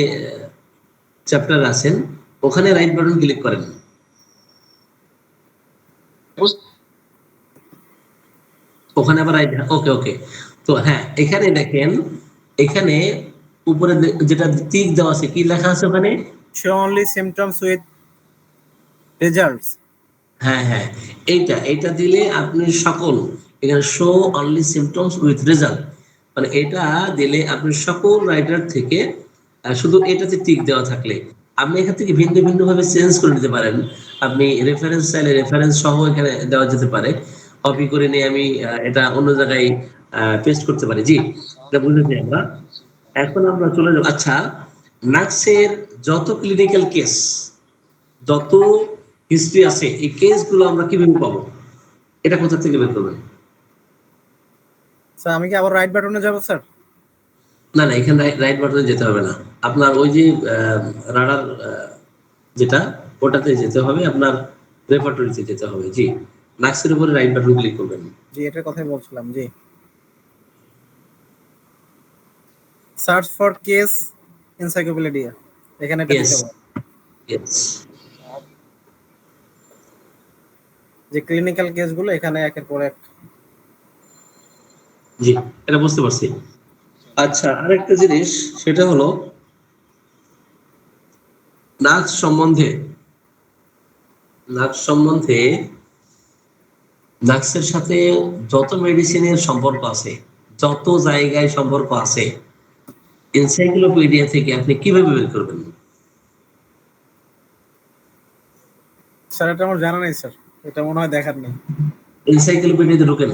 চ্যাপ্টার আছেন ওখানে রাইট বাটন ক্লিক করেন। ওখানে আবার রাইট, ওকে ওকে। তো হ্যাঁ, এখানে দেখেন, এখানে উপরে যেটা টিক দেওয়া আছে, কি লেখা আছে ওখানে? Show only symptoms with results. হ্যাঁ হ্যাঁ, এইটা দিলে আপনি সকল, এখানে show only symptoms with result, মানে এটা দিলে আপনি সকল রাইটার থেকে শুধু এটাতে টিক দেওয়া থাকলে আপনি এখান থেকে ভিন্ন ভিন্ন ভাবে চেঞ্জ করে নিতে পারেন। আপনি রেফারেন্স চাইলে রেফারেন্স সহ এখানে দেওয়া যেতে পারে, কপি করে নিয়ে আমি এটা অন্য জায়গায় পেস্ট করতে পারি। জি, এটা বুঝেছি আমরা। এখন আমরা চলে যাব, আচ্ছা, নাক্সের যত ক্লিনিক্যাল কেস, যত হিস্ট্রি আছে, এই কেসগুলো আমরা কিভাবে পাবো? এটা কোথা থেকে বের করবেন? স্যার, আমি কি আবার রাইট বাটনে যাব স্যার? না না, এখানে রাইট বাটনে যেতে হবে না, আপনার ওই যে রাডার যেটা, ওটাতে যেতে হবে, আপনার রেপার্টরিতে যেতে হবে। জি, নাক্সের উপরে রাইট বাটন ক্লিক করবেন। জি, এটার কথাই বলছিলাম। জি, সার্চ ফর কেস এনসাইক্লোপিডিয়া, এখানে এটা ইয়েস দিতে হবে। ইয়েস, যে ক্লিনিক্যাল কেসগুলো এখানে একের পর এক। জি, এটা বুঝতে পারছি। আচ্ছা, আরেকটা জিনিস, সেটা হলো নাক্স সম্বন্ধে নাক্সের সাথে যত মেডিসিনের সম্পর্ক আছে, যত জায়গায় সম্পর্ক আছে, এনসাইক্লোপিডিয়া থেকে আপনি কিভাবে বের করবেন? স্যার, এটা আমার জানা নেই স্যার, এটা মনে হয় দেখার নেই। এনসাইক্লোপিডিয়াতে ঢোকেন,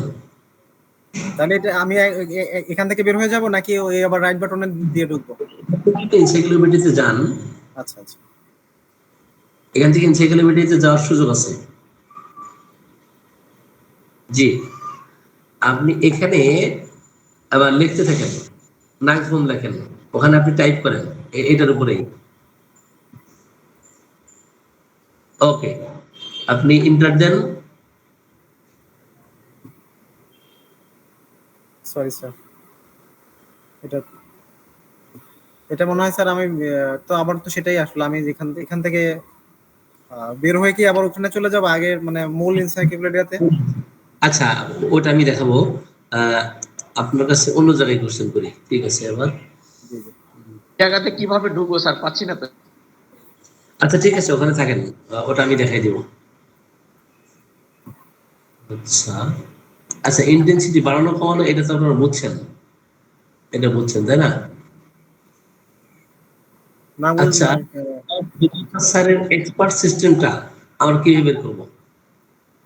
তাহলে এটা আমি এখান থেকে বের হয়ে যাব, নাকি ওই আবার রাইট বাটনে দিয়ে ঢুকবো? এনসাইক্লোপিডিয়াতে যান, আচ্ছা আচ্ছা, এখান থেকে এনসাইক্লোপিডিয়াতে যাওয়ার সুযোগ আছে। জি, আপনি এখানে আবার লিখতে থাকেন, নাক্সবুম লেখেন, ওখানে আপনি টাইপ করেন এটার উপরেই। ওকে, আপনি ইন্টার দেন। সরি স্যার, এটা এটা মনে হয় স্যার আমি তো আবার তো সেটাই আসলে আমি এখান থেকে বের হয়ে কি আবার ওখানে চলে যাব, আগে মানে মূল এনসাইক্লোপিডিয়াতে? আচ্ছা, ওটা আমি দেখাবো। আহ, আপনার কাছে অন্য জায়গায় কোশ্চেন করি, ঠিক আছে? আবার জি জি, জায়গাতে কিভাবে ঢুকবো স্যার, পাচ্ছি না তো। আচ্ছা, ঠিক আছে, ওখানে থাকেন, ওটা আমি দেখাই দিব। আচ্ছা আচ্ছা, ইন্টেন্সিটি বাড়ানো কমানো, এটা তো আপনারা বুঝছেন, এটা বুঝছেন তাই না? না আচ্ছা, বুঝলাম। স্যারের এক্সপার্ট সিস্টেমটা আমরা কিভাবে বের করবো?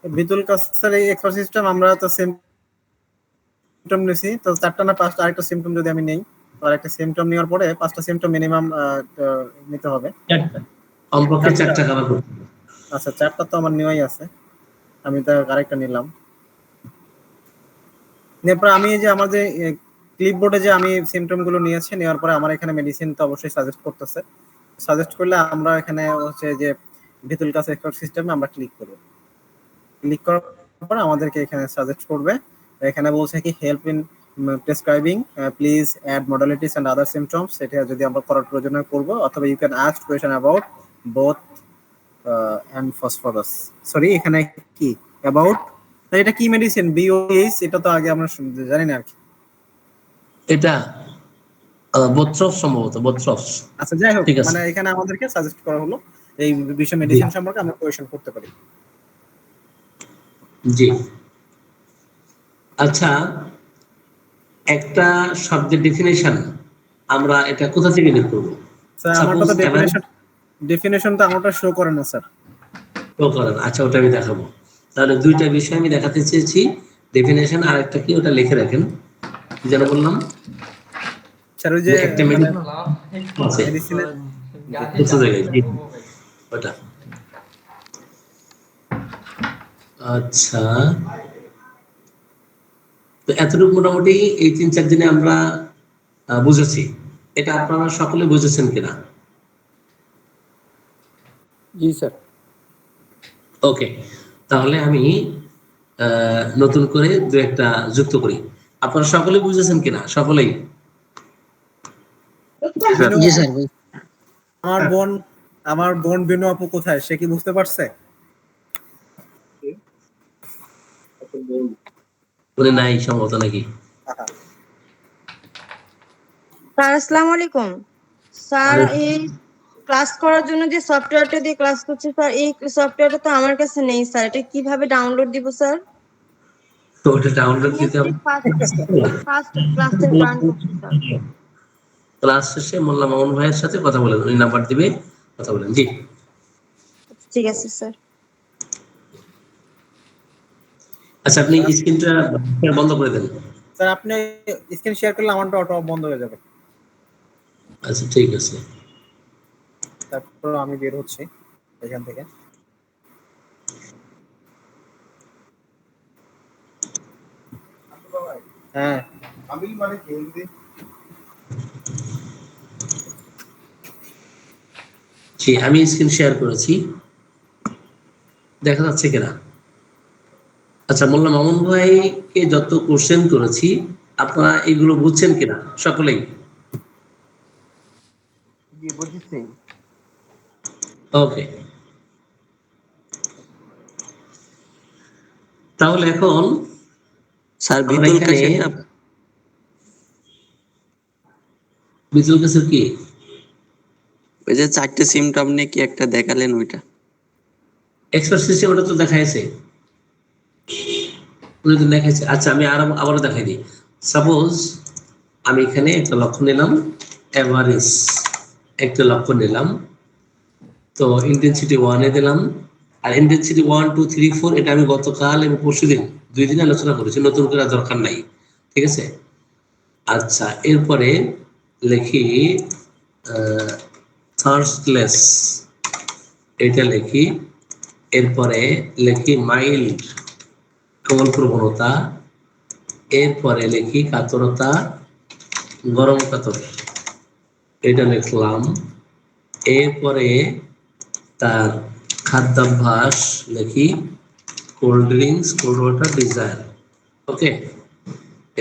বিতুল কাসের এই এক্সপার্ট সিস্টেম আমরা তো সিমটম নিছি, তো 4টা না 5টা আরেকটা সিমটম যদি আমি নেই, তো আরেকটা সিমটম নেওয়ার পরে 5টা সিমটম মিনিমাম নিতে হবে। কমপক্ষে 4টা চারটা। কভার করতে হবে। আচ্ছা 4টা তো আমার নেওয়াই আছে, আমি তো আরেকটা নিলাম। এরপর আমি এই যে আমার যে ক্লিপবোর্ডে যে আমি সিমটম গুলো নিয়েছি, নেওয়ার পরে আমার এখানে মেডিসিন তো অবশ্যই সাজেস্ট করতেছে। সাজেস্ট করলে আমরা এখানে হচ্ছে যে বিতুল কাস এক্সপার্ট সিস্টেমে আমরা ক্লিক করব। ক্লিক করার পর আমাদেরকে এখানে সাজেস্ট করবে, এখানে বলছে কি help in prescribing, please add modalities and other symptoms, এটা যদি আমরা করার প্রয়োজন হয় করব, অথবা you can ask question about both and phosphorus. Sorry এখানে কি অ্যাবাউট, তো এটা কি মেডিসিন বিওএইচ, এটা তো আগে আমরা জানি না আর কি। এটা বোথ্রফ সম্ভবত, বোথ্রফ। আচ্ছা যাই হোক, ঠিক আছে। মানে এখানে আমাদেরকে সাজেস্ট করা হলো এই বিষয় মেডিসিন সম্পর্কে আমরা কোয়েশ্চেন করতে পারি। জি আচ্ছা, একটা শব্দের ডেফিনেশন আমরা এটা কোথা থেকে বের করব? স্যার আমারটা তো ডেফিনেশন তো আমারটা শো করে না স্যার। তো করেন, আচ্ছা ওটা আমি দেখাবো। তাহলে দুইটা বিষয় আমি দেখাতে চেয়েছি, ডেফিনেশন আর একটা কি, ওটা লিখে রাখেন। কি যেন বললাম? স্যার ওই যে একটা মেডিসিনের ওটা আচ্ছা, তো এতটুকু মোটামুটি এই 3-4 দিনে আমরা বুঝেছি। এটা আপনারা সকলে বুঝেছেন কিনা? জি স্যার। ওকে, তাহলে আমি নতুন করে দু একটা যুক্ত করি। আপনারা সকলে বুঝেছেন কিনা? সকলেই? জি স্যার। আমার বোন বিনু আপু কোথায়, সে কি বুঝতে পারছে? বলে নাই সম্ভবত নাকি? স্যার আসসালামু আলাইকুম। স্যার এই ক্লাস করার জন্য যে সফটওয়্যারটা দিয়ে ক্লাস করছি স্যার, এই সফটওয়্যারটা তো আমার কাছে নেই স্যার, এটা কিভাবে ডাউনলোড দিব স্যার? তো ওটা ডাউনলোড দিতে হবে। ফার্স্ট ক্লাসে রান করছি স্যার। ক্লাস শেষে মোল্লা মামুন ভাইয়ের সাথে কথা বলেন, উনি নাম্বার দিবে, কথা বলেন। জি ঠিক আছে স্যার। আচ্ছা, আপনি স্ক্রিনটা বন্ধ করে দেন। স্যার আপনি স্ক্রিন শেয়ার করলে আমারটা অটো বন্ধ হয়ে যাবে। আচ্ছা ঠিক আছে। তারপর আমি বের হচ্ছি এখান থেকে। হ্যাঁ আমি মানে হিন্দি। জি আমি স্ক্রিন শেয়ার করেছি, দেখা যাচ্ছে কিনা? আচ্ছা, মোল্লা মামুন ভাইকে যত কোশ্চেন করেছি আপনারা এগুলো বুঝছেন কিনা সকলেই? জি বুঝেছি। ওকে, তাহলে এখন স্যার আমরা এখানে বিতুল কাসের কি ওই যে 4টে সিমটম নিয়ে কি একটা দেখালেন, ওইটা এক্সপার্ট সিস্টেম, ওটা তো দেখাইছে, উনি তো দেখাইছে। আচ্ছা আমি আবারও দেখাই দিই। সাপোজ আমি এখানে একটা লক্ষ্য নিলাম, এভারেজ একটা লক্ষ্য নিলাম, তো ইন্টেন্সিটি 1 এ দিলাম, আর ইন্টেন্সিটি 1, 2, 3, 4 এটা আমি গতকাল এবং পরশুদিন 2 দিন আলোচনা করেছি, নতুন করে দরকার নাই, ঠিক আছে? আচ্ছা এরপরে লিখি থার্স্টলেস, এটা লিখি। এরপরে লিখি মাইল্ড, কোমল প্রবণতা। এরপরে লিখি কাতরতা, গরম কাতর, এটা লিখলাম। এরপরে তার খাদ্যাভ্যাস লিখি cold drinks, cold water, desire. Okay,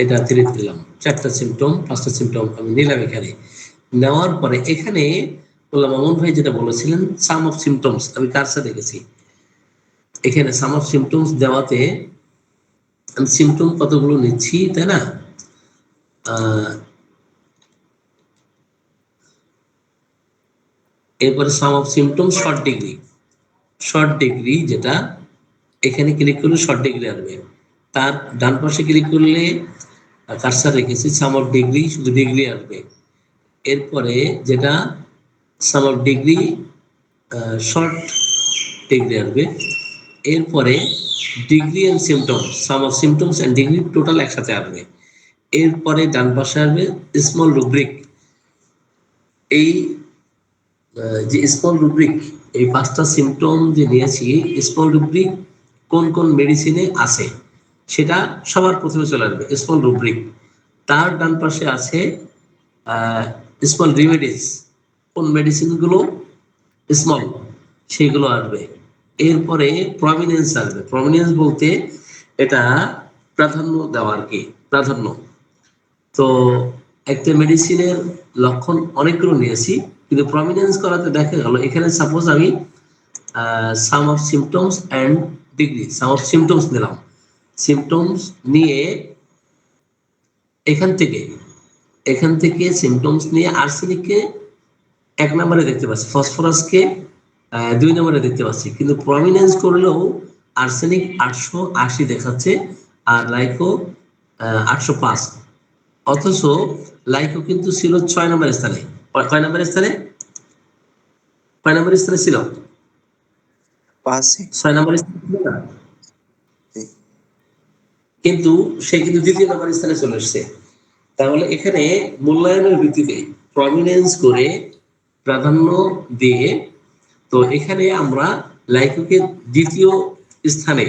এটা 3 দিলাম। 4টা সিমটম, 5টা সিমটম আমি নিলাম এখানে। নেওয়ার পরে এখানে বললাম মামুন ভাই যেটা বলেছিলেন সাম অফ সিমটমস, আমি কারসা দেখেছি এখানে সাম অফ সিমটমস দেওয়াতে আমি সিমটম কতগুলো নিচ্ছি, তাই না? এরপরে সাম অফ সিমটম শর্ট ডিগ্রি যেটা, এখানে ক্লিক করলে শর্ট ডিগ্রি আসবে। তার ডান পাশে ক্লিক করলে কারসার রেখেছি সাম অফ ডিগ্রি, শুধু ডিগ্রি আসবে। এরপরে যেটা sum of degree short degree আসবে। এরপরে degree and symptoms, sum of symptoms and degree total একসাথে আসবে। এরপরে ডান পাশে আসবে স্মল রুব্রিক। এই যে স্মল রুব্রিক, এই 5টা সিমটম যে নিয়েছি, স্মল রুব্রিক কোন কোন মেডিসিনে আছে সেটা সবার প্রথমে চলে আসবে স্মল রুব্রিক। তার ডান পাশে আছে স্মল রিমেডিস, কোন মেডিসিনগুলো স্মল সেগুলো আসবে। এরপরে প্রমিনেন্স আসবে। প্রমিনেন্স বলতে এটা প্রাধান্য দেওয়া আর কি, প্রাধান্য। তো একটা মেডিসিনের লক্ষণ অনেকগুলো নিয়েছি, কিন্তু প্রমিনেন্স করাতে দেখা গেল এখানে সাপোজ আমি some of symptoms and degree, some of symptoms নিলাম। সিমটমস নিয়ে এখান থেকে সিমটমস নিয়ে আর্সেনিককে 1 নম্বরে দেখতে পাচ্ছি, ফসফরাসকে 2 নম্বরে দেখতে পাচ্ছি, কিন্তু প্রমিনেন্স করলেও আর্সেনিক 880 দেখাচ্ছে আর লাইকো 805। অথচ লাইকো কিন্তু ছিল 6 নম্বর স্থানে। কয় নম্বরের স্থানে? কয় নম্বরের স্থানে ছিল? 6 নম্বরের স্থানে ছিল না, কিন্তু সে কিন্তু 2য় নম্বর স্থানে চলে এসেছে। তাহলে এখানে মূল্যায়নের ভিত্তিতে প্রমিনেন্স করে প্রাধান্য দিয়ে, তো এখানে আমরা লাইকোকে 2য় স্থানে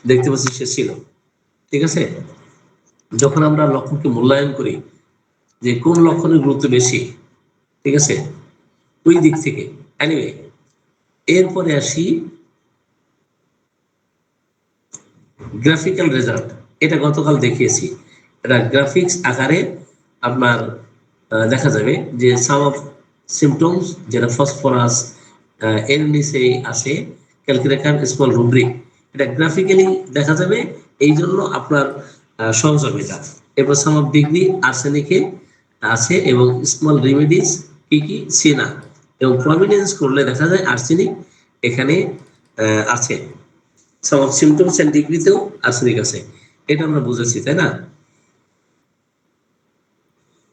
দেখতে পাচ্ছি সে ছিল। ঠিক আছে, যখন আমরা লক্ষণকে মূল্যায়ন করি যে কোন লক্ষণের গুরুত্ব বেশি, ঠিক আছে, ওই দিক থেকে। এনিওয়ে, এরপরে আসি গ্রাফিক্যাল রেজাল্ট। এটা গতকাল দেখিয়েছি, এটা গ্রাফিক্স আকারে আপনার দেখা যাবে যে সাম অফ সিমটমস, যেটা ফসফরাস এর নিচে আছে ক্যালকুলেটর স্মল রুব্রিক, এটা গ্রাফিক্যালি দেখা যাবে, এই জন্য আপনার সহজ হবে এটা। এরপর সাম অফ ডিগ্রি আর্সেনিকে আছে এবং স্মল রেমেডিস কি কি সিনা, এবং প্রমিনেন্স করলে দেখা যায় আর্সেনিক এখানে আছে। সাম অফ সিমটমস এন্ড ডিগ্রিতেও আর্সেনিক আছে, এটা আমরা বুঝেছি, তাই না?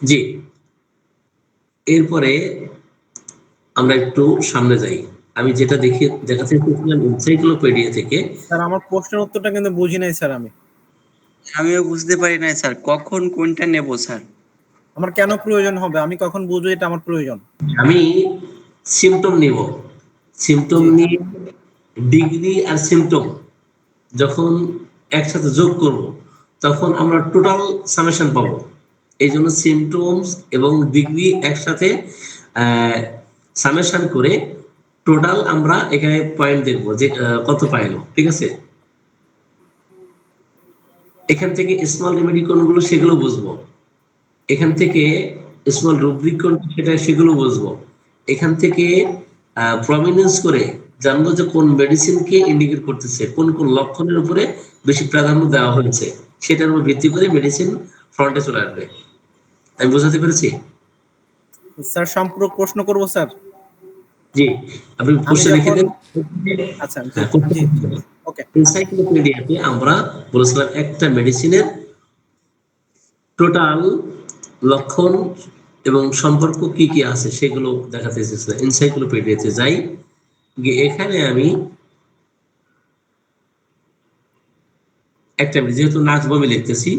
জি। এরপরে আমরা একটু সামনে যাই। আমি যেটা দেখাতে চেয়েছিলাম এনসাইক্লোপিডিয়া থেকে। স্যার আমার প্রশ্নের উত্তরটা কিন্তু বুঝি নাই স্যার। আমিও বুঝতে পারি না স্যার, কখন কোনটা নেব স্যার? আমার কেন প্রয়োজন হবে? আমি কখন বুঝবো এটা আমার প্রয়োজন? আমি সিমটম নিব, সিমটম নিয়ে ডিগ্রি আর সিমটম যখন একসাথে যোগ করব তখন আমরা টোটাল সামেশন পাবো। এই জন্য সিমটমস এবং ডিগ্রি একসাথে সামেশন করে টোটাল আমরা এখানে পয়েন্ট দেখবো যে কত পাইলো। ঠিক আছে, এখান থেকে স্মল রেমেডি কোনগুলো সেগুলো বুঝবো, এখান থেকে স্মল রুব্রিক কোনটা সেটা সেগুলো বুঝবো, এখান থেকে প্রমিনেন্স করে জানবো যে কোন মেডিসিনকে ইন্ডিকেট করতেছে, কোন কোন লক্ষণের উপরে বেশি প্রাধান্য দেওয়া হয়েছে, সেটার উপর ভিত্তি করে মেডিসিন ফ্রন্টে চলে আসবে। আমি বোঝাতে পেরেছি? স্যার সম্পূরক প্রশ্ন করব স্যার? জি, আপনি প্রশ্ন লিখে দেন। আচ্ছা জি, ওকে। এনসাইক্লোপিডিয়াতে আমরা বলেছিলাম একটা মেডিসিনের টোটাল লক্ষণ এবং সম্পর্ক কি কি আছে সেগুলো দেখাতে চেয়েছিলাম। এনসাইক্লোপিডিয়াতে যাই, এখানে আমি একটা যেহেতু নাক্স ভূমি লিখতেছি,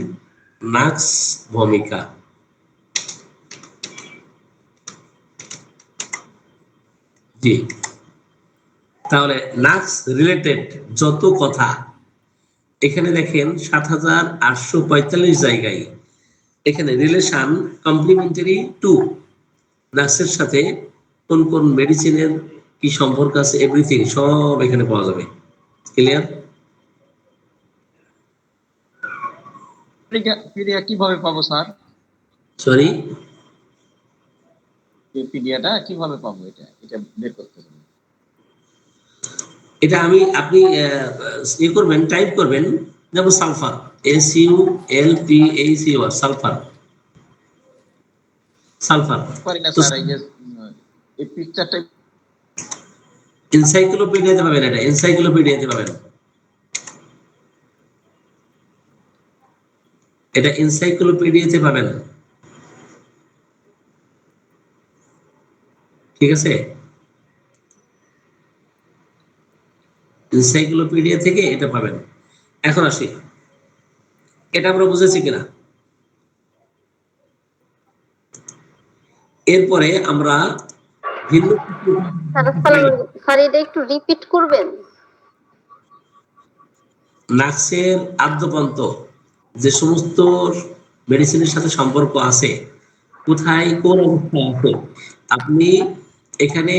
নাক্স ভূমিকা, জি, তাহলে নাক্স রিলেটেড যত কথা এখানে দেখেন ৭৮৪৫ জায়গায় এখানে রিলেশন কমপ্লিমেন্টারি টু নাক্সের সাথে কোন কোন মেডিসিনের কি সম্পর্ক আছে, এভরিথিং সব এখানে পাওয়া যাবে। ক্লিয়ার? পিডিয়া কিভাবে পাবো স্যার? সরি, পিডিয়াটা কিভাবে পাবো? এটা বের করতে হবে। এটা আপনি করবেন, টাইপ করবেন, যেমন সালফার, SULPHACR, সালফার, সালফার। পারি না স্যার, এই পিকচারটা এনসাইক্লোপিডিয়াতে পাবেন, এটা এনসাইক্লোপিডিয়াতে পাবেন, এটা এনসাইক্লোপিডিয়াতে পাবেন। ঠিক আছে, এনসাইক্লোপিডিয়া থেকে এটা পাবেন। এখন আসি, এটা আমরা বুঝেছি কিনা? এরপরে আমরা ভিন্ন স্যার এটা একটু রিপিট করবেন। নাক্সের আদ্যপান্ত যে সমস্ত মেডিসিনের সাথে সম্পর্ক আছে, কোথায় কোন অবস্থায় আছে, আপনি এখানে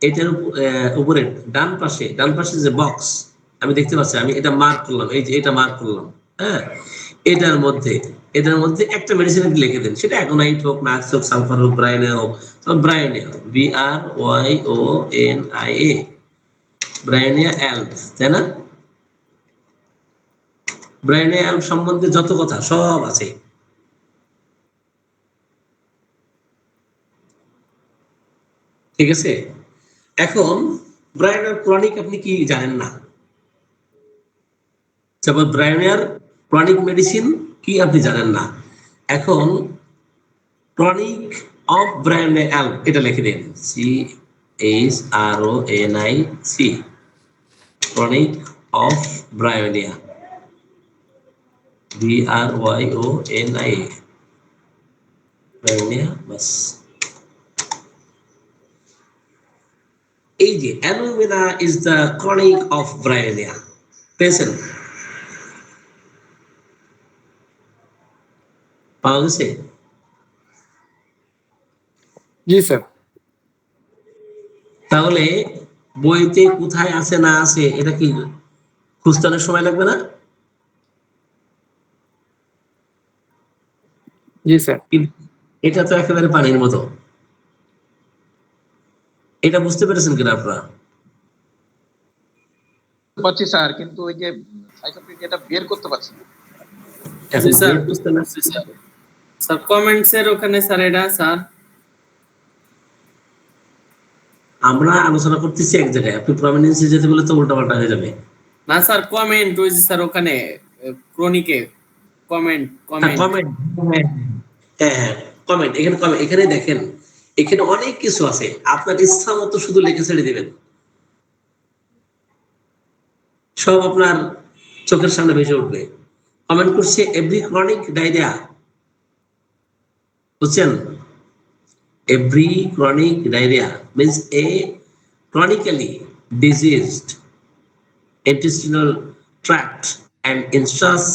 এটার উপরে ডান পাশে যে বক্স আমি দেখতে পাচ্ছি, আমি এটা মার্ক করলাম, এই যে এটা মার্ক করলাম, হ্যাঁ, এটার মধ্যে একটা মেডিসিন লিখে দেন, সেটা অ্যাগোনাইট হোক, নাক্স হোক, সালফার হোক, ব্রায়োনিয়া হোক। ব্রায়োনিয়া, BRYONIA, ব্রায়োনিয়া অ্যালব, তাই না? ব্রায়োনিয়া অ্যালব সম্বন্ধে যত কথা সব আছে। ঠিক আছে, এখন ব্রায়োনিয়ার ক্রনিক আপনি কি জানেন না? তারপর ব্রায়োনিয়ার ক্রনিক মেডিসিন কি আপনি জানেন না? এখন ক্রনিক অফ ব্রায়োনিয়া অ্যালব এটা লিখে দিন, CHRONIC, chronic of bryonia, BRYONIA, bryonia, বাস। এই যে alumina is the chronic of bryonia, পেয়েছেন? পাওয়া গেছে? জি স্যার। তাহলে বইতে কোথায় আছে না আছে এটা কি খুঁজতে অনেক সময় লাগবে না? জি স্যার। এটা তো একেবারে পানির মতো। এটা বুঝতে পেরেছেন কিনা আপনারা? পাচ্ছি স্যার, কিন্তু ওই যে সাইক্লোপিডিয়াটা বের করতে পারছি না। এখন স্যার, বের করতে না, স্যার কমেন্টস এর ওখানে স্যার এটা স্যার আমরা আলোচনা করতেছি এক জায়গায়, আপনি প্রমিনেন্সে যেতে বলে তো উল্টাপাল্টা হয়ে যাবে। না স্যার কমেন্ট ওই যে স্যার ওখানে ক্রনিকে কমেন্ট হ্যাঁ, কমেন্ট এখানে দেখেন, এখানে অনেক কিছু আছে, আপনার ইচ্ছা মতো শুধু লিখে ছেড়ে দিবেন, সব আপনার চোখের সামনে ভেসে উঠবে। কমেন্ট করছে এভরি ক্রনিক ডায়রিয়া, বুঝছেন? Every chronic diarrhoea means a chronically diseased intestinal tract and in such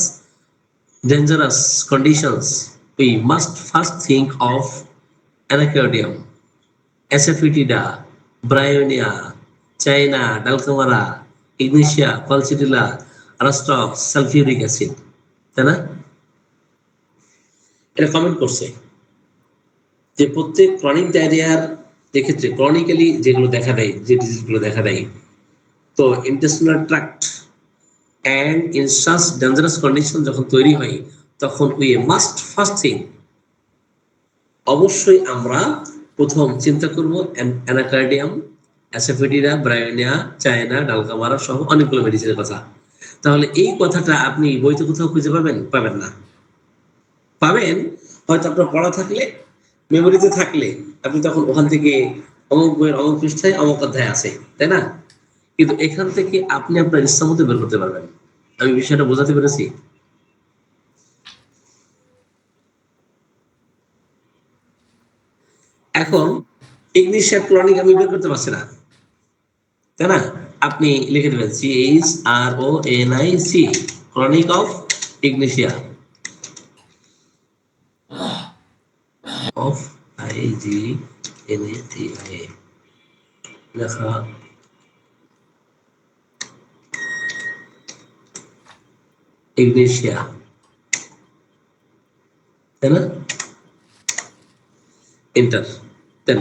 dangerous conditions we must first think of anacardium, asafoetida, bryonia, china, dulcamara, ignitia, falcidium, arastox, sulfuric acid, তাই না? এটা comment করছে যে প্রত্যেক chronic ডায়রিয়ার ক্ষেত্রে chronically যেগুলো দেখা দেয়, যে ডিজিজগুলো দেখা দেয়, তো intestinal tract and in such dangerous condition যখন তৈরি হয়, তখন উই মাস্ট ফার্স্ট থিং, অবশ্যই আমরা প্রথম চিন্তা করব অ্যানাকার্ডিয়াম, অ্যাসাফোটিডা, ব্রায়োনিয়া, চায়না, ডালকামারা সহ অনেকগুলো মেডিসিনের কথা। তাহলে এই কথাটা আপনি বইতে কোথাও খুঁজে পাবেন না। পাবেন হয়তো আপনার পড়া থাকলে, মেমোরিতে থাকলে, আপনি তখন ওখান থেকে অমুক বইয়ের অমুক পৃষ্ঠায় অমুক অধ্যায় আছে, তাই না? কিন্তু এখান থেকে আপনি আপনার ইচ্ছা মতো বের করতে পারবেন। আমি বিষয়টা বোঝাতে পেরেছি? এখন ইগনিশিয়া ক্রনিক আমি বের করতে পারছি না, তাই না? আপনি লিখে দেবেন CHRONIC, chronic of ignatia, of IGNATIA লেখা, ইগনিশিয়া, তাই না? Enter then.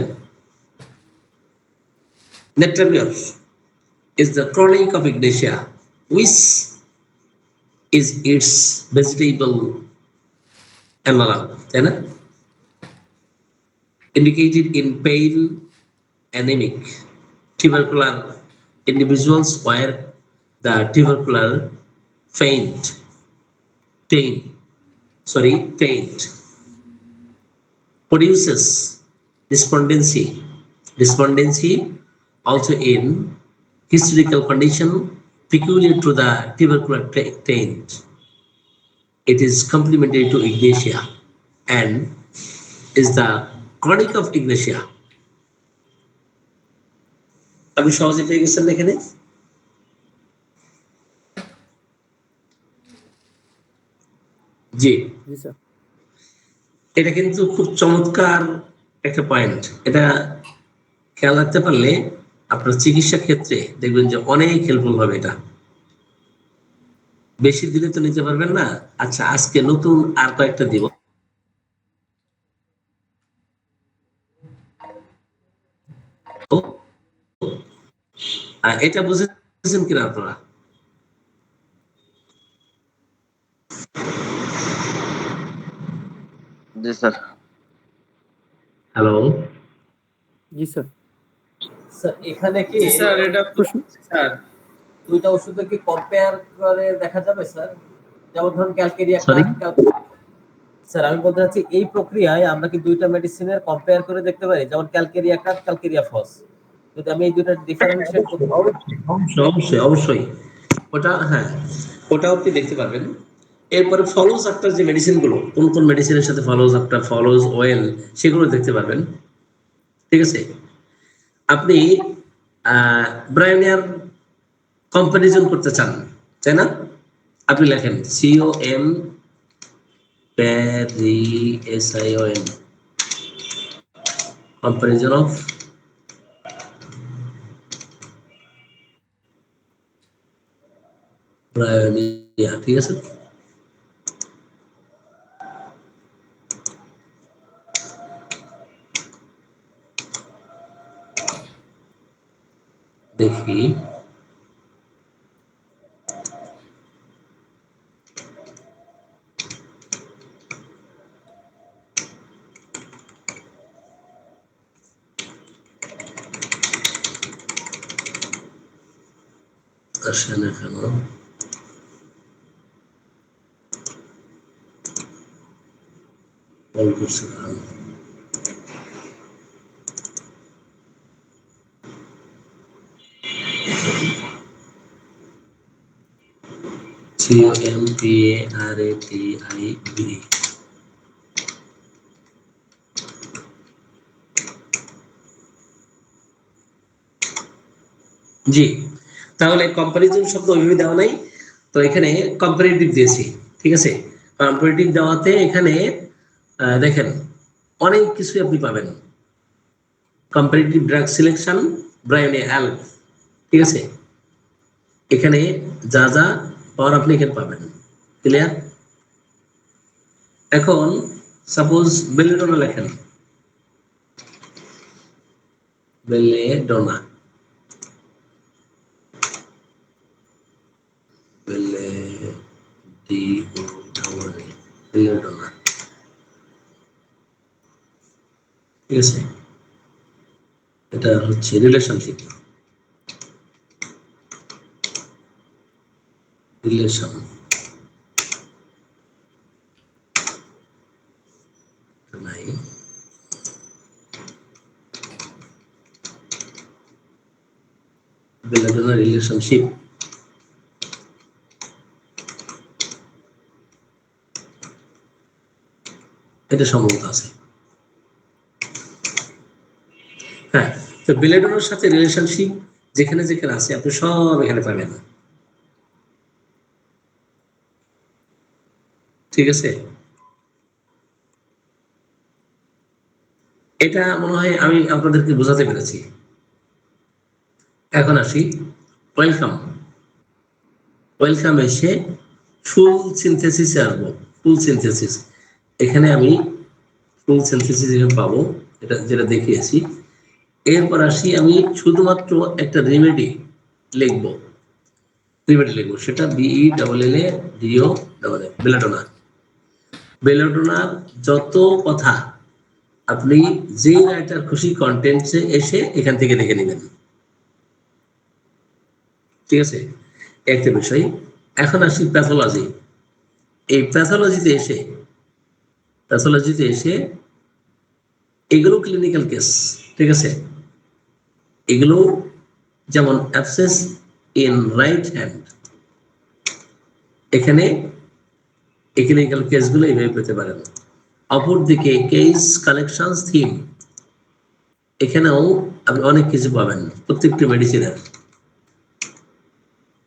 Netramior is the chronic of ignitia, which is its vegetable analog, তাই না? Indicated in pale anemic tubercular individuals where the tubercular faint produces despondency also in hysterical condition peculiar to the tubercular taint. It is complementary to Ignatia and is the chronic of Ignatia. আপনি সহজে পেয়ে গেছেন এখানে? জি জি sir. এটা কিন্তু খুব চমৎকার একটা পয়েন্ট। এটা খেয়াল রাখতে পারলে আপনার চিকিৎসা ক্ষেত্রে দেখবেন যে অনেক হেল্পফুল হবে। এটা বেশি দিলে তো নিতে পারবেন না। আচ্ছা, আজকে নতুন আর কয়েকটা দিব। এটা বুঝেছেন কিনা আপনারা? জি স্যার। হ্যালো, জি স্যার। স্যার এখানে কি স্যার এটা স্যার দুইটা ওষুধের কি কম্পেয়ার করে দেখা যাবে স্যার? যেমন ধরুন ক্যালকেরিয়া Sorry? স্যার আমি বলতে চাচ্ছি এই প্রক্রিয়ায় আমরা কি দুইটা মেডিসিনের কম্পেয়ার করে দেখতে পারি, যেমন ক্যালকেরিয়া কাট, ক্যালকেরিয়া ফস। যদি আমি এই দুইটা ডিফারেন্সিয়েট করতে অবশ্যই অবশ্যই ওটা, হ্যাঁ ওটা আপনি দেখতে পারবেন। এরপরে ফলোজ আফটার যে মেডিসিন গুলো, কোন কোন মেডিসিনের সাথে ফলোজ আফটার, ফলোজ ওয়েল, সেগুলো দেখতে পারবেন। ঠিক আছে, আপনি ব্রায়োনিয়ার কম্পারিজন করতে চান, তাই না? আপনি লেখেন COM PARISION, comparison of Bryonia. ঠিক আছে, দেখি আসে না কেন। কল করছে কারণ COMPARATIB। জি, তাহলে কম্পারিজন শব্দ ওইভাবে দেওয়া নাই, তো এখানে কম্পারেটিভ দিয়েছি। ঠিক আছে, কম্পারেটিভ দেওয়াতে এখানে দেখেন অনেক কিছু আপনি পাবেন। Comparative drug selection, bryonia alb. ঠিক আছে, এখানে যা যা পাওয়ার আপনি এখানে পাবেন। ক্লিয়ার? এখন সাপোজ বেলেডোনা লেখেন, বেলেডোনা, বেলেডোনা। ঠিক আছে, এটা হচ্ছে রিলেশনশিপ, রিলেশন নাই, বেলেডোনা রিলেশনশিপ। এটা সম্ভবত আছে। হ্যাঁ, তো বেলেডোনার সাথে রিলেশনশিপ যেখানে যেখানে আছে আপনি সব এখানে পাবেন। ঠিক আছে, এটা মনে হয় আমি আপনাদেরকে বোঝাতে পেরেছি। এখন আসি ওয়েলকাম। ওয়েলকাম এসে ফুল সিনথেসিসে আসবো। ফুল সিনথেসিস, এখানে আমি ফুল সিনথেসিস এখানে পাবো, এটা যেটা দেখিয়েছি। এরপর আসি আমি শুধুমাত্র একটা রেমেডি লিখবো, রেমেডি লিখবো, সেটা BELLADO, বেলেডোনা। বেলেডোনার যত কথা আপনি যে রাইটার খুশি কন্টেন্টসে এসে এখান থেকে দেখে নেবেন। ঠিক আছে, একটা বিষয়। এখন আসি প্যাথোলজি। এই প্যাথোলজিতে এসে এগুলো ক্লিনিক্যাল কেস। ঠিক আছে, এগুলো যেমন অ্যাবসেস ইন রাইট হ্যান্ড। এখানে ক্লিনিক্যাল কেসগুলো এইভাবে পেতে পারেন। অপরদিকে কেস কালেকশন থিম, এখানেও আপনি অনেক কিছু পাবেন প্রত্যেকটি মেডিসিনের,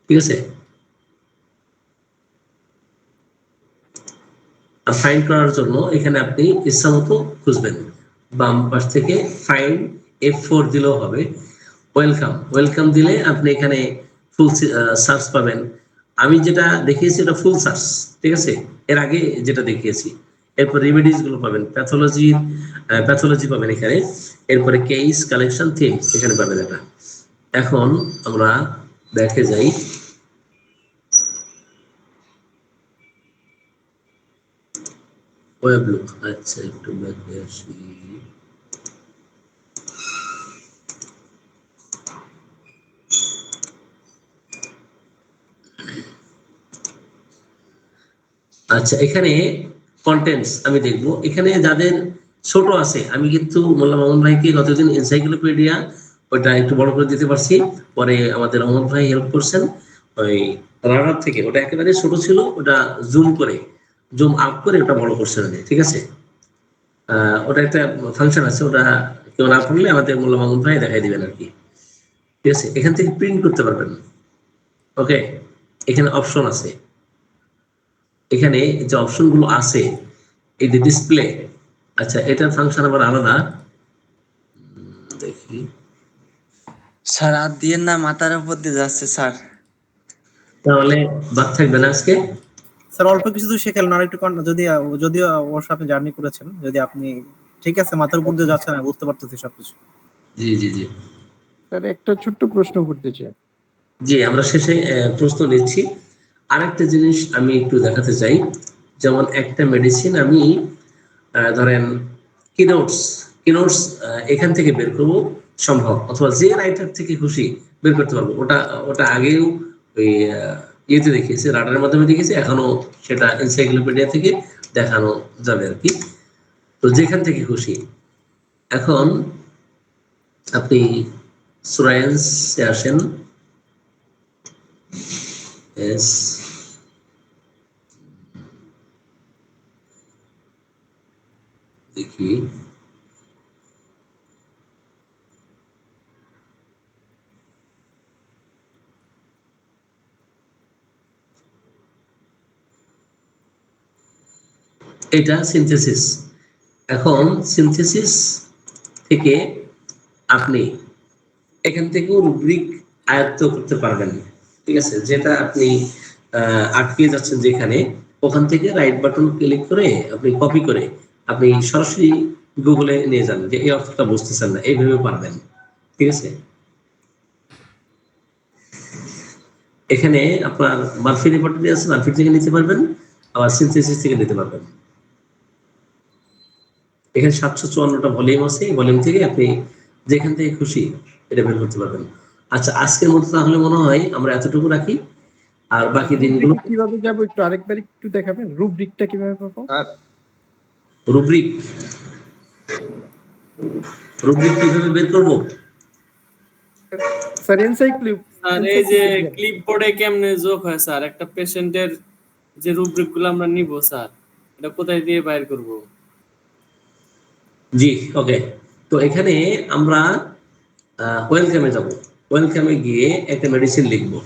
ঠিক আছে। আর ফাইন্ড করার জন্য এখানে আপনি ইচ্ছা মতো খুঁজবেন। বাম পাশ থেকে ফাইন্ড F4 দিলেও হবে। ওয়েলকাম দিলে আপনি এখানে ফুল সার্চ পাবেন। আমি যেটা দেখিয়েছি এটা ফুল সার্চ, ঠিক আছে, এর আগে যেটা দেখিয়েছি। এরপর রেমেডিজ গুলো পাবেন, প্যাথোলজি পাবেন এখানে। এরপরে কেস কালেকশন থিম এখানে পাবেন এটা। এখন আমরা দেখে যাই ওয়েব লুক। আচ্ছা, একটু ব্যাকে আসি। আচ্ছা, এখানে কন্টেন্টস আমি দেখবো। এখানে যাদের ছোট আছে, আমি কিন্তু মোল্লা মামুন ভাইকে গতদিন এনসাইক্লোপিডিয়া ওটা একটু বড় করে দিতে পারছি, পরে আমাদের অমর ভাই হেল্প করছেন। ওই রাডার থেকে ওটা একেবারে ছোট ছিল, ওটা জুম আপ করে ওটা বড় করছেন উনি, ঠিক আছে। ওটা একটা ফাংশন আছে, ওটা কেউ না করলে আমাদের মোল্লা মামুন ভাই দেখাই দিবেন আর কি, ঠিক আছে। এখান থেকে প্রিন্ট করতে পারবেন। ওকে, এখানে অপশন আছে, এখানে যে অপশন গুলো আছে এই যে ডিসপ্লে, আচ্ছা এটার ফাংশন আবার আলাদা। দেখি স্যার, আর দিয়ে না, মাথার উপর দিয়ে যাচ্ছে স্যার। তাহলে বাদ থাকবে না আজকে। স্যার অল্প কিছু তো শেখালেন, আর একটু যদিও ওর সাথে জার্নি করেছেন, যদি আপনি ঠিক আছে মাথার উপর দিয়ে যাচ্ছেন, আমি বুঝতে পারতেছি সবকিছু। জি জি জি স্যার একটা ছোট্ট প্রশ্ন করতে চাই। জি, আমরা শেষে প্রশ্ন নিচ্ছি। আরেকটা জিনিস আমি একটু দেখাতে চাই, যেমন একটা মেডিসিন আমি ধরেন কিনোটস এখান থেকে বের করবো সম্ভব, অথবা যে রাইটার থেকে খুশি বের করতে পারবো। ওটা আগেও ওই ইয়েতে দেখিয়েছি, রাডারের মাধ্যমে দেখিয়েছি, এখনো সেটা এনসাইক্লোপিডিয়া থেকে দেখানো যাবে আর কি। তো যেখান থেকে খুশি। এখন আপনি সুরায়েন্সে আসেন। এস দেখি, এটা সিনথেসিস। এখন সিনথেসিস থেকে আপনি এখান থেকেও রুব্রিক আয়ত্ত করতে পারবেন, ঠিক আছে। যেটা আপনি আটকে যাচ্ছেন যেখানে, ওখান থেকে রাইট বাটন ক্লিক করে আপনি কপি করে আপনি সরাসরি গুগলে নিয়ে যান, যে এই অর্থটা বুঝতেছেন না, এইভাবে পারবেন, ঠিক আছে। এখানে আপনার মার্ফি রেপার্টরি আছে, মার্ফি থেকে নিতে পারবেন, আবার সিনথেসিস থেকে নিতে পারবেন। এখানে 754টা ভলিউম আছে, এই ভলিউম থেকে আপনি যেখান থেকে খুশি এটা বের করতে পারবেন। আচ্ছা, আজকের মতো তাহলে মনে হয় আমরা এতটুকু রাখি, আর বাকি দিনগুলো কিভাবে যাবো একটু আরেকবার একটু দেখাবেন, রুব্রিকটা কিভাবে পাবো? রুব্রিক কিভাবে বের করবো? স্যার এনসাইক্লিপ স্যার এই যে ক্লিপবোর্ডে কেমনে যোগ হয় স্যার, একটা পেশেন্টের যে রুব্রিক গুলো আমরা নিব স্যার, এটা কোথায় দিয়ে বাইর করব? জি, ওকে। তো এখানে আমরা ওয়েলকামে যাব। ওয়েলকামে গিয়ে একটা মেডিসিন লিখবো,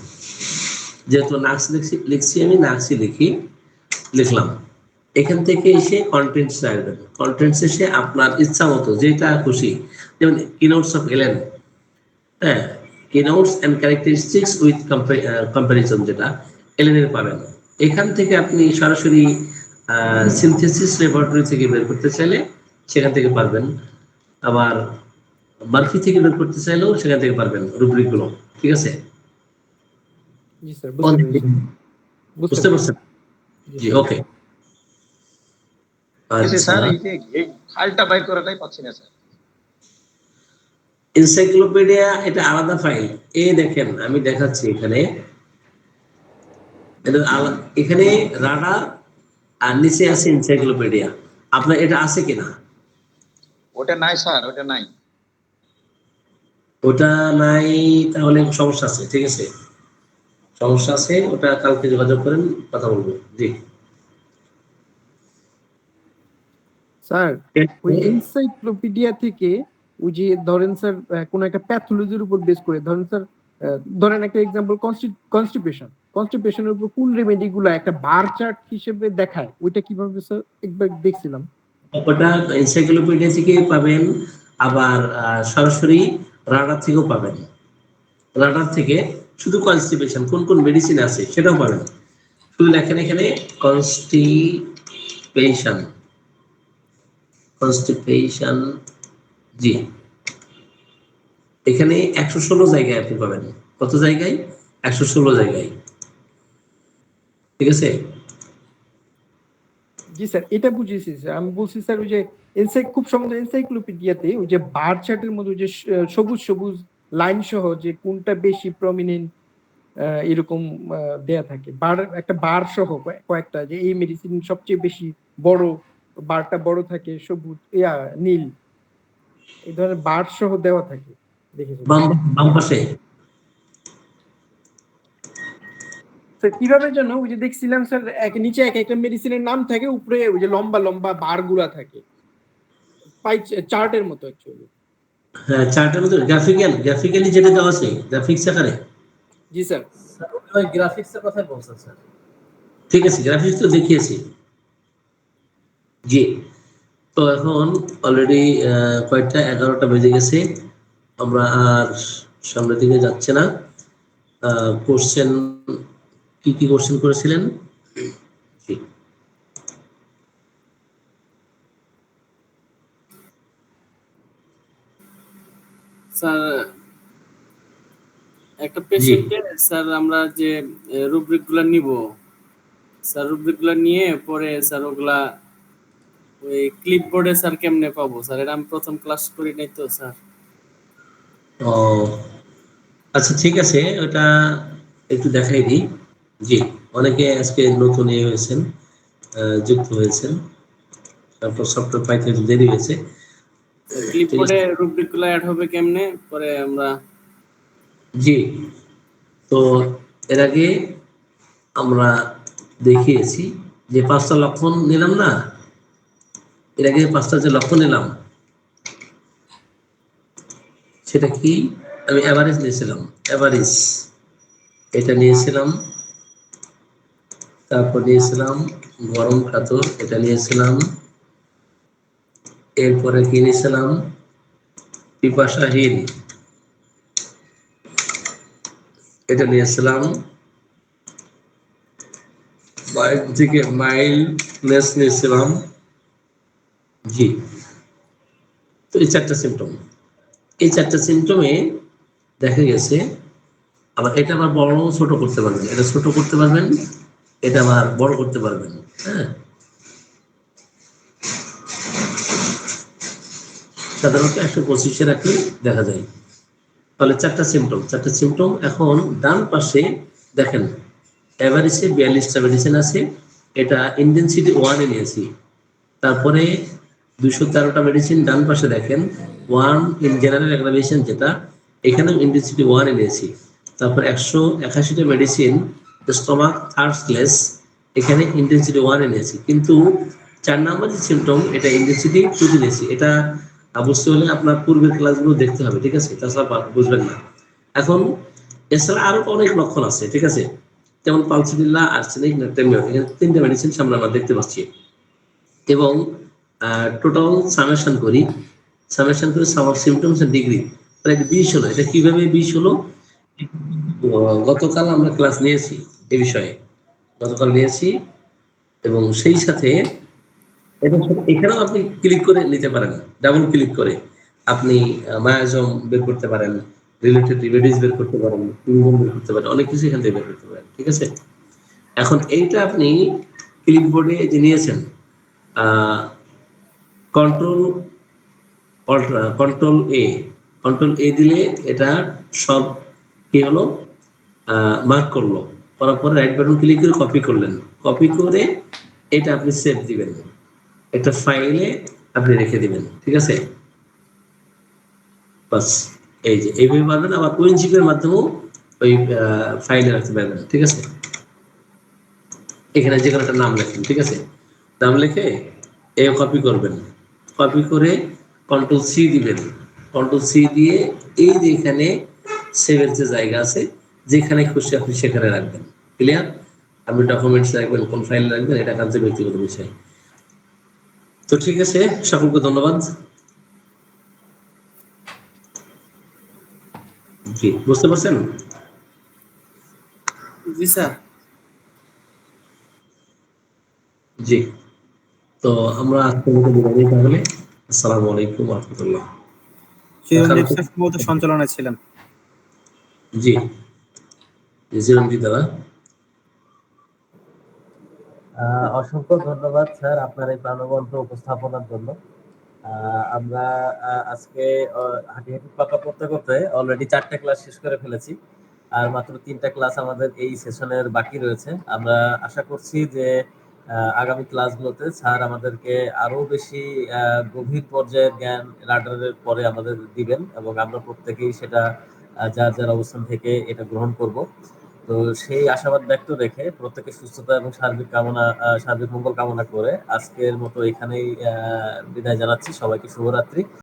যেহেতু নাক্স লিখছি আমি, নাক্সি লিখলাম। এখান থেকে এসে কন্টেন্টস আসবেন। কন্টেন্টস এসে আপনার ইচ্ছা মতো যেটা খুশি, যেমন কিনোটস অফ এলেন, হ্যাঁ, কিনোটস এন্ড ক্যারেক্টারিস্টিক্স উইথ কম্পারিজন, যেটা এলেনের পাবেন। এখান থেকে আপনি সরাসরি সিনথেসিস ল্যাবরেটরি থেকে বের করতে চাইলে সেখান থেকে পারবেন, আবার মার্ফি থেকে বের করতে চাইলেও সেখান থেকে পারবেন রুব্রিক গুলো, ঠিক আছে। জি স্যার, বুঝতে পারছেন? জি, ওকে। স্যার এই যে এই ফাইলটা বাইর করাটাই পাচ্ছি না স্যার। এনসাইক্লোপিডিয়া এটা আলাদা ফাইল, এই দেখেন আমি দেখাচ্ছি এখানে। এখানে রাডার আর নিচে আছে এনসাইক্লোপিডিয়া। আপনার এটা আছে কিনা? ওটা নাই স্যার, ওটা নাই। ওটা নাই, তাহলে সমস্যা আছে, ঠিক আছে। সমস্যা আছে ওটা কালকে যোগাযোগ করেন, কথা বলবো। জি স্যার ওই এনসাইক্লোপিডিয়া থেকে ওই যে ধরেন স্যার কোন একটা প্যাথোলজির উপর বেস করে ধরেন স্যার ধরেন একটা এক্সাম্পল কনস্টিপেশনের উপর কোন রেমেডি গুলা একটা বার চার্ট হিসেবে দেখায়, ওইটা কিভাবে স্যার একবার দেখছিলাম। ওটা এনসাইক্লোপিডিয়া থেকে পাবেন, আবার সরাসরি রাডার থেকেও পাবেন। রাডার থেকে শুধু কনস্টিপেশন কোন কোন মেডিসিন আছে সেটাও পাবেন। শুধু লেখেন এখানে কনস্টিপেশন, কনস্টিপেশন, জি এখানে 116 জায়গায় আপনি পাবেন। কত জায়গায়? 116 জায়গায়, ঠিক আছে। জি স্যার এটা বুঝেছি স্যার, আমি বলছি স্যার ওই যে খুব সম্ভবত এনসাইক্লোপিডিয়াতে ওই যে বার চার্টের মধ্যে ওই যে সবুজ সবুজ লাইন সহ যে কোনটা বেশি প্রমিনেন্ট এরকম দেয়া থাকে, বার একটা বার সহ কয়েকটা, যে এই মেডিসিন সবচেয়ে বেশি বড়, বারটা বড় থাকে সবুজ নীল, এই ধরনের বার সহ দেওয়া থাকে দেখেছি। বাম পাশে স্যার কিভাবে যেন ওই যে দেখছিলাম স্যার নিচে এক একটা মেডিসিনের নাম থাকে, উপরে ওই যে লম্বা লম্বা বার গুলা থাকে, পাই চার্টের মতো অ্যাকচুয়ালি। হ্যাঁ চার্টের মধ্যে গ্রাফিক্যালি যেটা দেওয়া আছে গ্রাফিক্স আকারে। জি স্যার ওই গ্রাফিক্সের কথাই বলছেন স্যার। ঠিক আছে, গ্রাফিক্স তো দেখিয়েছি। জি তো এখন অলরেডি কয়েকটা 11টা বেজে গেছে, আমরা আর সামনের দিকে যাচ্ছে না। কোশ্চেন কি কি কোশ্চেন করেছিলেন? জি স্যার একটা পেশেন্টের স্যার আমরা যে রুব্রিক গুলা নিব স্যার, রুব্রিক গুলা নিয়ে পরে স্যার ওগুলা ওই ক্লিপবোর্ডে স্যার কেমনে পাবো স্যার? এটা আমি প্রথম ক্লাস করি নাই তো স্যার। ও আচ্ছা ঠিক আছে, ওটা একটু দেখাই দিই। জি অনেকে আজকে নতুন হয়েছেন, যুক্ত হয়েছেন, তারপর সফটওয়্যার পাইতে একটু দেরি হয়েছে। ক্লিপবোর্ডে রুব্রিক গুলা অ্যাড হবে কেমনে পরে আমরা? জি তো এর আগে আমরা দেখিয়েছি যে 5টা লক্ষণ নিলাম না, এর আগে 5টা যে লক্ষণ নিলাম সেটা কি? আমি এভারেজ নিয়েছিলাম, এভারেজ এটা নিয়েছিলাম, তারপর নিয়েছিলাম গরম কাতর, এটা নিয়েছিলাম, এরপরে কি নিয়েছিলাম? পিপাসাহীন, এটা নিয়েছিলাম, থেকে মাইল্ডনেস নিয়েছিলাম। জি তো এই 4টা সিমটম, এই 4টা সিমটমে দেখা গেছে আবার এটা আবার বড় ছোট করতে পারবেন, এটা ছোট করতে পারবেন, এটা আবার বড় করতে পারবেন। হ্যাঁ সাধারণত 125-এ রাখলে দেখা যায়। তাহলে 4টা সিমটম। এখন ডান পাশে দেখেন এভারেজে 42টা মেডিসিন আছে, এটা ইন্টেন্সিটি 1 এ নিয়েছি। তারপরে 213টা মেডিসিন ডান পাশে দেখেন 1 ইন জেনারেল অ্যাগ্রাভেশন, যেটা এখানেও ইন্টেন্সিটি 1 এ নিয়েছি। তারপর 181টা মেডিসিন স্টমাক থার্ড ক্লাস, এখানে ইন্টেন্সিটি 1 এ নিয়েছি, কিন্তু 4 নম্বর যে সিমটম এটা ইন্টেন্সিটি 2 এ নিয়েছি। এটা বুঝতে হলে আপনার পূর্বের ক্লাসগুলো দেখতে হবে, ঠিক আছে, তাছাড়া বুঝবেন না। এখন এছাড়া আরো অনেক লক্ষণ আছে, ঠিক আছে, যেমন পালসিডিলা, আর্সেনিক, নাট্রেমিয়াম, এখানে 3টে মেডিসিন সামনে আমরা দেখতে পাচ্ছি। এবং টোটাল সামেশন করি সামার সিমটমস এর ডিগ্রি প্রায় 20 হলো। এটা কিভাবে 20 হলো? গতকাল আমরা ক্লাস নিয়েছি এই বিষয়ে, গতকাল নিয়েছি, এবং সেই সাথে এখানেও আপনি ক্লিক করে নিতে পারেন, ডাবল ক্লিক করে আপনি মায়াজম বের করতে পারেন, রিলেটেড রেমেডিজ বের করতে পারেন, ইনভেন বের করতে পারেন, অনেক কিছু এখান থেকে বের করতে পারেন, ঠিক আছে। এখন এইটা আপনি ক্লিপবোর্ডে যে নিয়েছেন, কন্ট্রোল এ দিলে এটা সব কি হলো, মার্ক করলো, করার পরে রাইট বাটন ক্লিক করে কপি করলেন, কপি করে এটা আপনি সেভ দিবেন, একটা ফাইলে আপনি রেখে দিবেন, ঠিক আছে। বাস এই যে এইভাবে পারবেন। আবার উইনজিপের মাধ্যমেও ওই ফাইলে রাখতে পারবেন, ঠিক আছে? এখানে যে কোনো একটা নাম লেখেন, ঠিক আছে? নাম লিখে কপি করবেন, কপি করে কন্ট্রোল সি দিবেন, কন্ট্রোল সি দিয়ে এই যে এখানে সেভের যে জায়গা আছে যেখানে খুশি আপনি সেখানে রাখবেন। ক্লিয়ার? আপনি ডকুমেন্টস রাখবেন, কোন ফাইল রাখবেন এটা কাজে ব্যক্তিগত বিষয়। তো ঠিক আছে, সকলকে ধন্যবাদ। জি, বুঝতে পারছেন? জি স্যার। জি, তো আমরা আজকের মতো বিদায় নিই তাহলে। আসসালামু আলাইকুম ওয়া রাহমাতুল্লাহ। চিরঞ্জিত স্যার সম্ভবত সঞ্চালনায় ছিলেন। জি, চিরঞ্জিত দাদা। অসংখ্য ধন্যবাদ স্যার আপনার এই প্রাণবন্ত উপস্থাপনার জন্য। আমরা আজকে হাঁটি হাঁটি পাকা করতে করতে অলরেডি 4টা ক্লাস শেষ করে ফেলেছি, আর মাত্র 3টা ক্লাস আমাদের এই সেশনের বাকি রয়েছে। আমরা আশা করছি যে আগামী ক্লাসগুলোতে স্যার আমাদেরকে আরো বেশি গভীর পর্যায়ের জ্ঞান রাডারের পরে আমাদের দিবেন, এবং আমরা প্রত্যেকেই সেটা যার যার অবস্থান থেকে এটা গ্রহণ করব। তো সেই আশাবাদ ব্যক্ত রেখে প্রত্যেকের সুস্থতা এবং সার্বিক মঙ্গল কামনা করে আজকের মতো এখানেই বিদায় জানাচ্ছি। সবাইকে শুভরাত্রি।